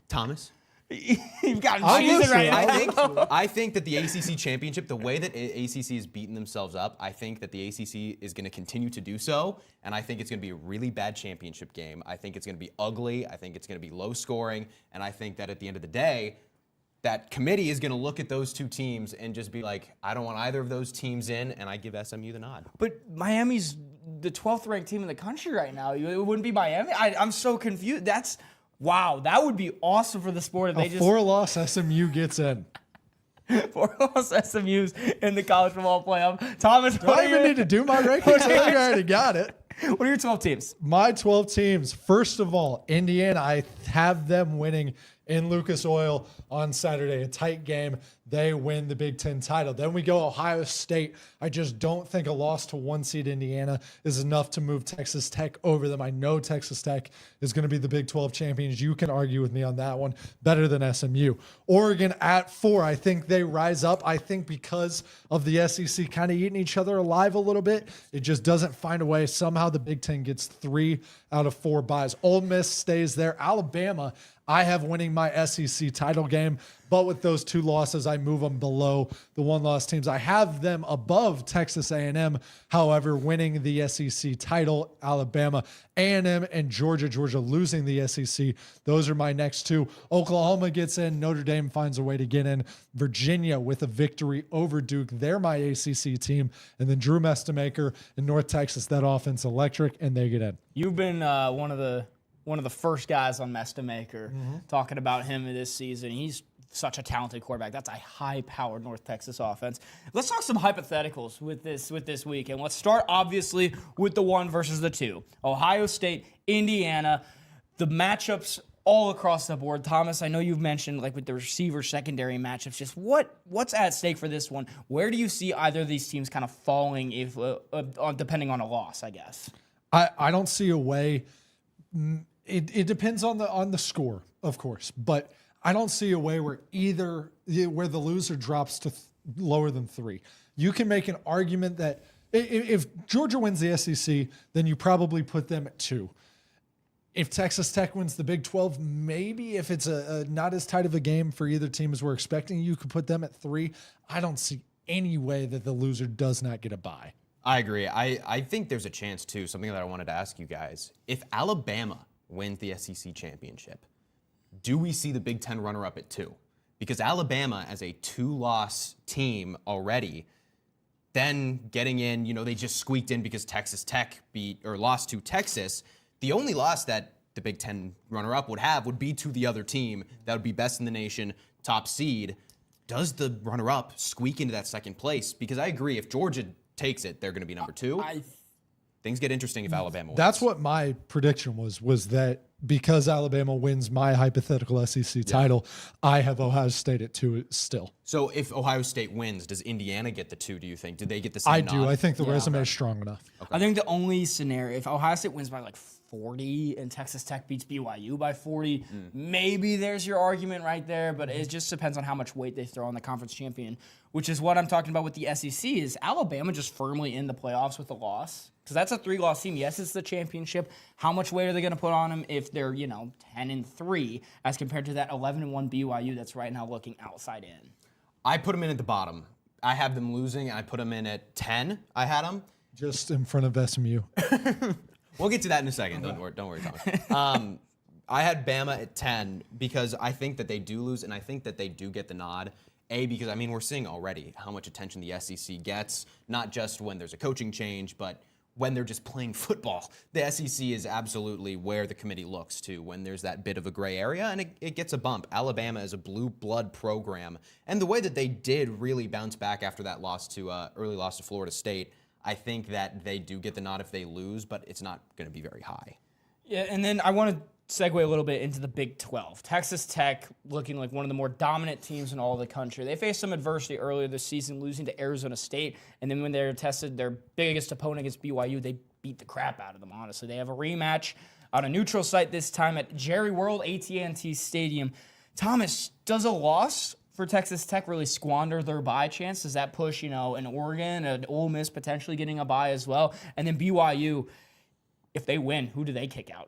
Thomas. You've got I'm cheesing listening. right now. I think that the ACC championship, the way that ACC is beating themselves up, I think that the ACC is going to continue to do so, and I think it's going to be a really bad championship game. I think it's going to be ugly. I think it's going to be low scoring, and I think that at the end of the day, that committee is going to look at those two teams and just be like, I don't want either of those teams in, and I give SMU the nod. But Miami's the 12th ranked team in the country right now. It wouldn't be Miami. I'm so confused. Wow, that would be awesome for the sport if they just 4-loss SMU gets in. 4-loss SMU's in the college football playoff. Thomas, Do I even need to do my rankings? I think I already got it. What are your 12 teams? My 12 teams, first of all, Indiana, I have them winning in Lucas Oil on Saturday. A tight game. They win the Big Ten title. Then we go Ohio State. I just don't think a loss to 1 seed Indiana is enough to move Texas Tech over them. I know Texas Tech is going to be the Big 12 champions. You can argue with me on that one. Better than SMU. Oregon at 4. I think they rise up. I think because of the SEC kind of eating each other alive a little bit, it just doesn't find a way. Somehow the Big Ten gets 3 out of 4 byes. Ole Miss stays there. Alabama, I have winning my SEC title game, but with those 2 losses, I move them below the 1-loss teams. I have them above Texas A&M, however, winning the SEC title. Alabama, A&M, and Georgia. Georgia losing the SEC. Those are my next 2. Oklahoma gets in. Notre Dame finds a way to get in. Virginia with a victory over Duke. They're my ACC team. And then Drew Mestamaker in North Texas. That offense electric, and they get in. You've been one of the first guys on Mestamaker talking about him this season. He's such a talented quarterback. That's a high-powered North Texas offense. Let's talk some hypotheticals with this week, and let's start obviously with the 1 versus the 2. Ohio State, Indiana, the matchups all across the board. Thomas, I know you've mentioned like with the receiver secondary matchups. Just what's at stake for this one? Where do you see either of these teams kind of falling if depending on a loss? I guess I don't see a way. It depends on the score, of course, but I don't see a way where where the loser drops to lower than 3. You can make an argument that if Georgia wins the SEC, then you probably put them at 2. If Texas Tech wins the Big 12, maybe if it's a not as tight of a game for either team as we're expecting, you could put them at 3. I don't see any way that the loser does not get a bye. I agree. I think there's a chance, too, something that I wanted to ask you guys. If Alabama wins the SEC championship, do we see the Big Ten runner-up at 2? Because Alabama, as a 2-loss team already, then getting in, they just squeaked in because Texas Tech lost to Texas. The only loss that the Big Ten runner-up would be to the other team that would be best in the nation, top seed. Does the runner-up squeak into that second place? Because I agree, if Georgia takes it, they're going to be number 2. Things get interesting if Alabama wins. That's what my prediction was that because Alabama wins my hypothetical SEC title, I have Ohio State at 2 still. So if Ohio State wins, does Indiana get the 2, do you think? Do they get the same I nod? do. I think the resume is strong enough. Okay. I think the only scenario, if Ohio State wins by like 40 and Texas Tech beats BYU by 40, maybe there's your argument right there, but it just depends on how much weight they throw on the conference champion, which is what I'm talking about with the SEC. Is Alabama just firmly in the playoffs with a loss? Because that's a 3-loss team. Yes, it's the championship. How much weight are they going to put on them if they're 10-3 as compared to that 11-1 BYU that's right now looking outside in? I put them in at the bottom. I have them losing. I put them in at 10. I had them just in front of SMU. We'll get to that in a second. Don't worry, Thomas. I had Bama at 10 because I think that they do lose, and I think that they do get the nod. Because, we're seeing already how much attention the SEC gets, not just when there's a coaching change, but when they're just playing football. The SEC is absolutely where the committee looks to when there's that bit of a gray area, and it gets a bump. Alabama is a blue blood program, and the way that they did really bounce back after that early loss to Florida State, I think that they do get the nod if they lose, but it's not going to be very high. Yeah, and then I want to segue a little bit into the Big 12. Texas Tech looking like one of the more dominant teams in all of the country. They faced some adversity earlier this season, losing to Arizona State, and then when they were tested their biggest opponent against BYU, they beat the crap out of them, honestly. They have a rematch on a neutral site this time at Jerry World AT&T Stadium. Thomas, does a loss for Texas Tech really squander their bye chance? Does that push, an Oregon, an Ole Miss potentially getting a bye as well? And then BYU, if they win, who do they kick out?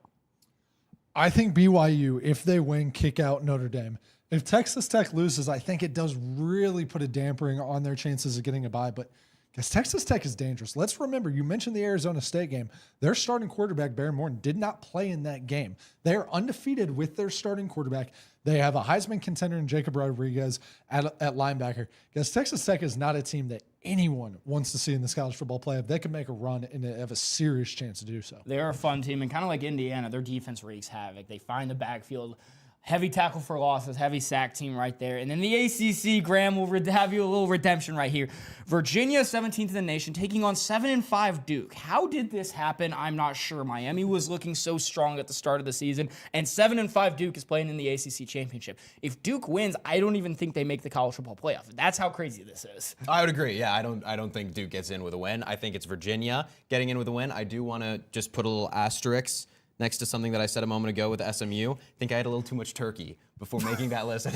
I think BYU, if they win, kick out Notre Dame. If Texas Tech loses, I think it does really put a dampering on their chances of getting a bye. But because Texas Tech is dangerous. Let's remember, you mentioned the Arizona State game. Their starting quarterback, Barry Morton, did not play in that game. They are undefeated with their starting quarterback. They have a Heisman contender in Jacob Rodriguez at linebacker. Because Texas Tech is not a team that anyone wants to see in this college football playoff. They can make a run and they have a serious chance to do so. They are a fun team, and kind of like Indiana, their defense wreaks havoc. They find the backfield. Heavy tackle for losses, heavy sack team right there. And then the ACC, Graham, will have you a little redemption right here. Virginia, 17th in the nation, taking on 7-5 Duke. How did this happen? I'm not sure. Miami was looking so strong at the start of the season, and 7-5 Duke is playing in the ACC championship. If Duke wins, I don't even think they make the college football playoff. That's how crazy this is. I would agree. Yeah, I don't think Duke gets in with a win. I think it's Virginia getting in with a win. I do want to just put a little asterisk next to something that I said a moment ago with SMU. I think I had a little too much turkey before making that list. I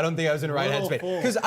don't think I was in the right headspace because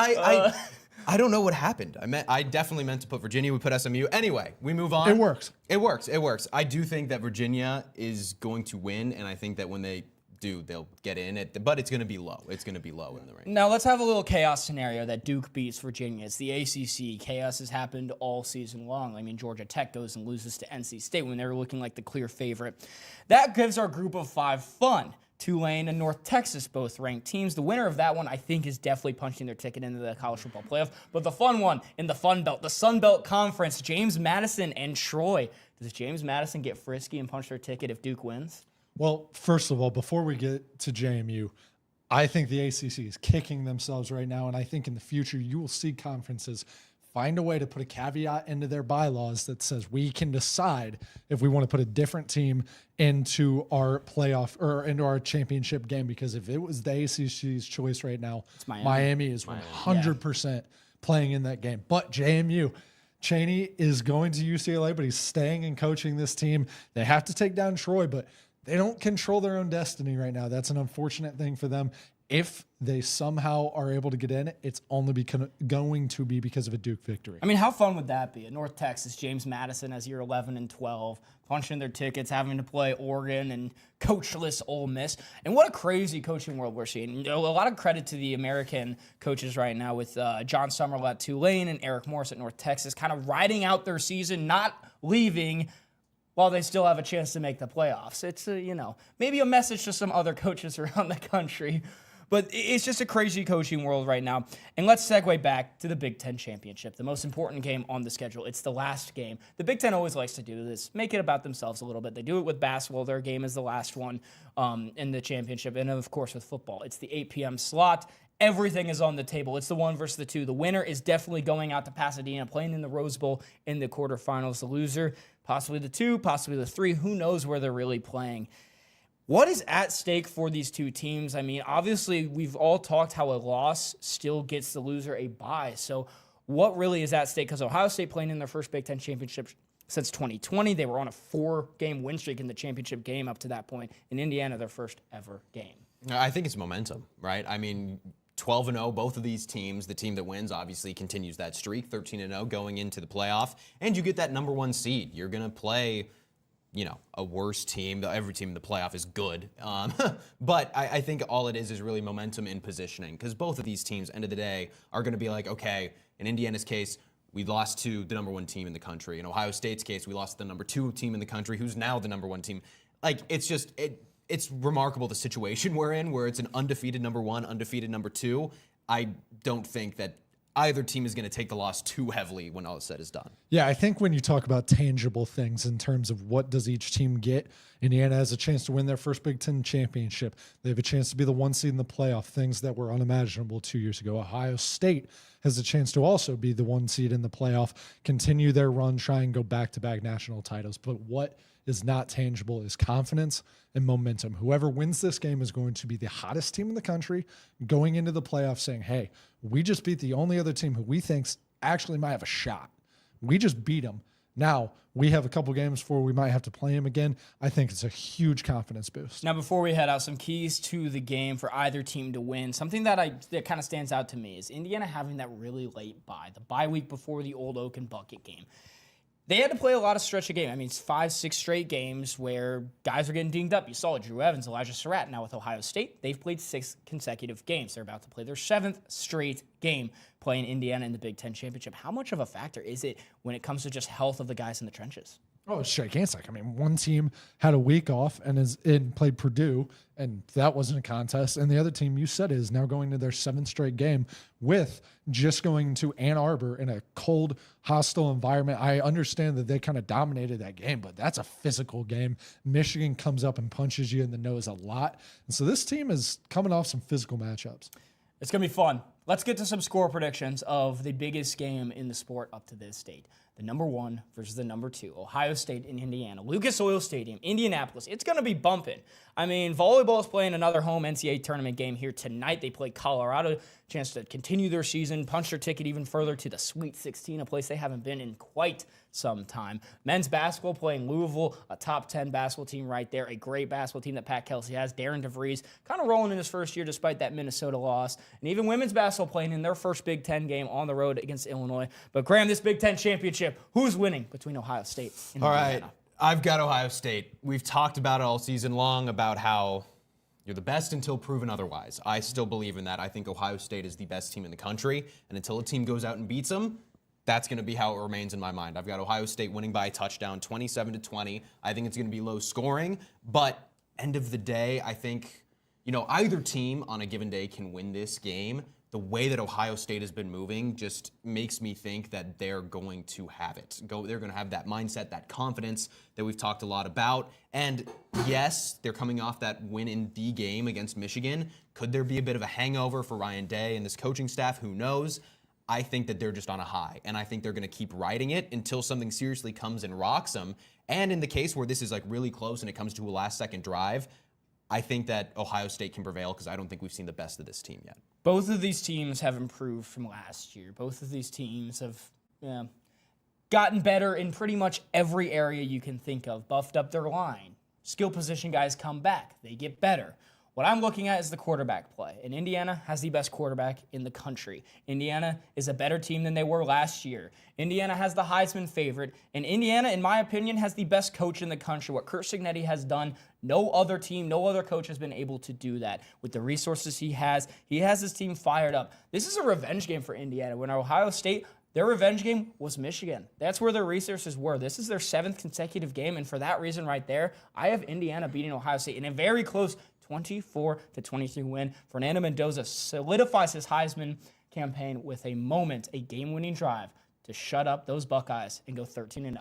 I don't know what happened. I definitely meant to put Virginia. We put SMU. Anyway, we move on. It works. It works. I do think that Virginia is going to win, and I think that when they do, they'll get in it, but it's going to be low. It's going to be low in the range. Now let's have a little chaos scenario that Duke beats Virginia. It's the ACC. Chaos has happened all season long. I mean, Georgia Tech goes and loses to NC State when they were looking like the clear favorite. That gives our group of 5 fun. Tulane and North Texas, both ranked teams. The winner of that one, I think, is definitely punching their ticket into the college football playoff. But the fun one in the Fun Belt, the Sun Belt Conference, James Madison and Troy. Does James Madison get frisky and punch their ticket if Duke wins? Well, first of all, before we get to JMU, I think the ACC is kicking themselves right now, and I think in the future you will see conferences find a way to put a caveat into their bylaws that says we can decide if we want to put a different team into our playoff or into our championship game, because if it was the ACC's choice right now, Miami is 100% playing in that game. But JMU, Chaney is going to UCLA, but he's staying and coaching this team. They have to take down Troy, but they don't control their own destiny right now. That's an unfortunate thing for them. If they somehow are able to get in, it's only going to be because of a Duke victory. I mean, how fun would that be? At North Texas, James Madison as year 11 and 12, punching their tickets, having to play Oregon and coachless Ole Miss. And what a crazy coaching world we're seeing. You know, a lot of credit to the American coaches right now with John Summerall at Tulane and Eric Morris at North Texas, kind of riding out their season, not leaving while they still have a chance to make the playoffs. It's, maybe a message to some other coaches around the country. But it's just a crazy coaching world right now. And let's segue back to the Big Ten Championship, the most important game on the schedule. It's the last game. The Big Ten always likes to do this, make it about themselves a little bit. They do it with basketball. Their game is the last one in the championship. And, of course, with football. It's the 8 p.m. slot. Everything is on the table. It's the 1 versus the 2. The winner is definitely going out to Pasadena, playing in the Rose Bowl in the quarterfinals. The loser, possibly the 2, possibly the 3. Who knows where they're really playing? What is at stake for these two teams? I mean, obviously, we've all talked how a loss still gets the loser a bye. So what really is at stake? Because Ohio State playing in their first Big Ten championship since 2020. They were on a 4-game win streak in the championship game up to that point. In Indiana, their first ever game. I think it's momentum, right? I mean, 12-0, both of these teams. The team that wins obviously continues that streak, 13-0 going into the playoff. And you get that number 1 seed. You're going to play a worse team. Every team in the playoff is good. But I think all it is really momentum in positioning, because both of these teams, end of the day, are going to be like, okay, in Indiana's case, we lost to the number 1 team in the country. In Ohio State's case, we lost to the number 2 team in the country, who's now the number 1 team. Like, it's remarkable the situation we're in, where it's an undefeated number 1, undefeated number 2. I don't think that either team is going to take the loss too heavily when all is said is done. Yeah, I think when you talk about tangible things in terms of what does each team get, Indiana has a chance to win their first Big Ten championship. They have a chance to be the 1 seed in the playoff, things that were unimaginable 2 years ago. Ohio State has a chance to also be the 1 seed in the playoff, continue their run, try and go back-to-back national titles. But what is not tangible is confidence and momentum. Whoever wins this game is going to be the hottest team in the country going into the playoffs saying, hey, we just beat the only other team who we think actually might have a shot. We just beat them. Now, we have a couple games before we might have to play them again. I think it's a huge confidence boost. Now, before we head out, some keys to the game for either team to win. Something that kind of stands out to me is Indiana having that really late bye, the bye week before the Old Oak and Bucket game. They had to play a lot of stretch of game. I mean, it's 5-6 straight games where guys are getting dinged up. You saw it, Drew Evans, Elijah Surratt. Now with Ohio State, they've played 6 consecutive games. They're about to play their 7th straight game playing Indiana in the Big Ten Championship. How much of a factor is it when it comes to just health of the guys in the trenches? Oh, it's gigantic. I mean, one team had a week off and played Purdue, and that wasn't a contest. And the other team, you said, is now going to their 7th straight game with just going to Ann Arbor in a cold, hostile environment. I understand that they kind of dominated that game, but that's a physical game. Michigan comes up and punches you in the nose a lot. And so this team is coming off some physical matchups. It's going to be fun. let's get to some score predictions of the biggest game in the sport up to this date. The number 1 versus the number 2, Ohio State and Indiana. Lucas Oil Stadium, Indianapolis. It's going to be bumping. I mean, volleyball is playing another home NCAA tournament game here tonight. They play Colorado, chance to continue their season, punch their ticket even further to the Sweet 16, a place they haven't been in quite some time. Men's basketball playing Louisville, a top 10 basketball team right there, a great basketball team that Pat Kelsey has. Darren DeVries kind of rolling in his first year despite that Minnesota loss. And even women's basketball playing in their first Big Ten game on the road against Illinois. But Graham, this Big Ten championship, who's winning between Ohio State and Indiana? All right, I've got Ohio State. We've talked about it all season long about how you're the best until proven otherwise. I still believe in that. I think Ohio State is the best team in the country, and until a team goes out and beats them, that's going to be how it remains in my mind. I've got Ohio State winning by a touchdown, 27-20. I think it's going to be low scoring, but end of the day, I think, either team on a given day can win this game. The way that Ohio State has been moving just makes me think that they're going to have it. They're going to have that mindset, that confidence that we've talked a lot about. And yes, they're coming off that win in the game against Michigan. Could there be a bit of a hangover for Ryan Day and this coaching staff? Who knows? I think that they're just on a high, and I think they're going to keep riding it until something seriously comes and rocks them. And in the case where this is like really close and it comes to a last-second drive, I think that Ohio State can prevail because I don't think we've seen the best of this team yet. Both of these teams have improved from last year. Both of these teams have gotten better in pretty much every area you can think of. Buffed up their line. Skill position guys come back. They get better. What I'm looking at is the quarterback play. And Indiana has the best quarterback in the country. Indiana is a better team than they were last year. Indiana has the Heisman favorite. And Indiana, in my opinion, has the best coach in the country. What Curt Cignetti has done, no other team, no other coach has been able to do that. With the resources he has his team fired up. This is a revenge game for Indiana. When Ohio State, their revenge game was Michigan. That's where their resources were. This is their 7th consecutive game. And for that reason right there, I have Indiana beating Ohio State in a very close 24-23 win. Fernando Mendoza solidifies his Heisman campaign with a game-winning drive to shut up those Buckeyes and go 13-0.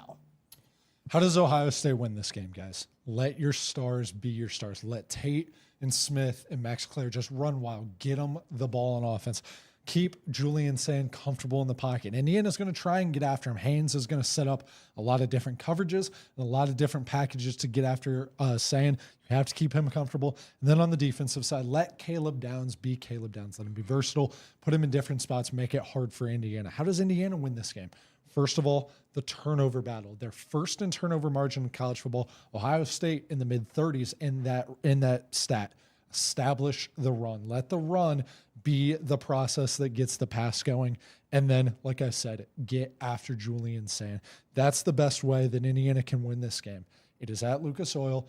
How does Ohio State win this game, guys? Let your stars be your stars. Let Tate and Smith and Max Clare just run wild. Get them the ball on offense. Keep Julian Sand comfortable in the pocket. Indiana's going to try and get after him. Haynes is going to set up a lot of different coverages and a lot of different packages to get after Sand. You have to keep him comfortable. And then on the defensive side, let Caleb Downs be Caleb Downs. Let him be versatile. Put him in different spots. Make it hard for Indiana. How does Indiana win this game? First of all, the turnover battle. They're first in turnover margin in college football. Ohio State in the mid-30s in that stat. Establish the run. Let the run be the process that gets the pass going. And then, like I said, get after Julian Sand. That's the best way that Indiana can win this game. It is at Lucas Oil.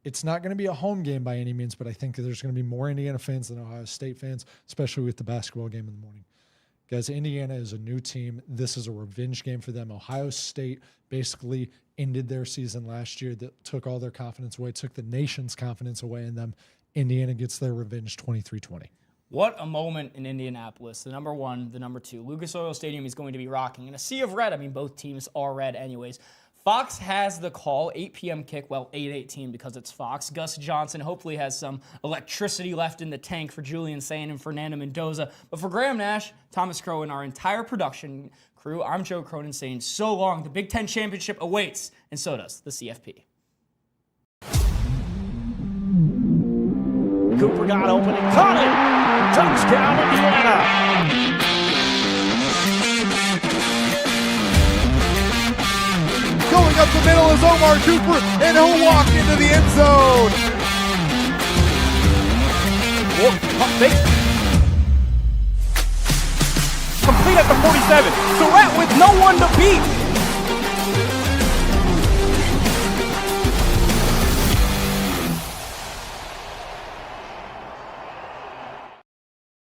It's not going to be a home game by any means, but I think that there's going to be more Indiana fans than Ohio State fans, especially with the basketball game in the morning. Guys, Indiana is a new team. This is a revenge game for them. Ohio State basically ended their season last year that took all their confidence away, took the nation's confidence away in them. Indiana gets their revenge 23-20. What a moment in Indianapolis. The number 1, the number 2. Lucas Oil Stadium is going to be rocking. In a sea of red, I mean, both teams are red anyways. Fox has the call, 8 p.m. kick, 8:18 because it's Fox. Gus Johnson hopefully has some electricity left in the tank for Julian Sand and Fernando Mendoza. But for Graham Nash, Thomas Crow, and our entire production crew, I'm Joe Cronin saying so long. The Big Ten Championship awaits, and so does the CFP. Cooper got open and caught it. Touchdown, Indiana. Going up the middle is Omar Cooper, and he'll walk into the end zone. Complete at the 47. Surratt with no one to beat.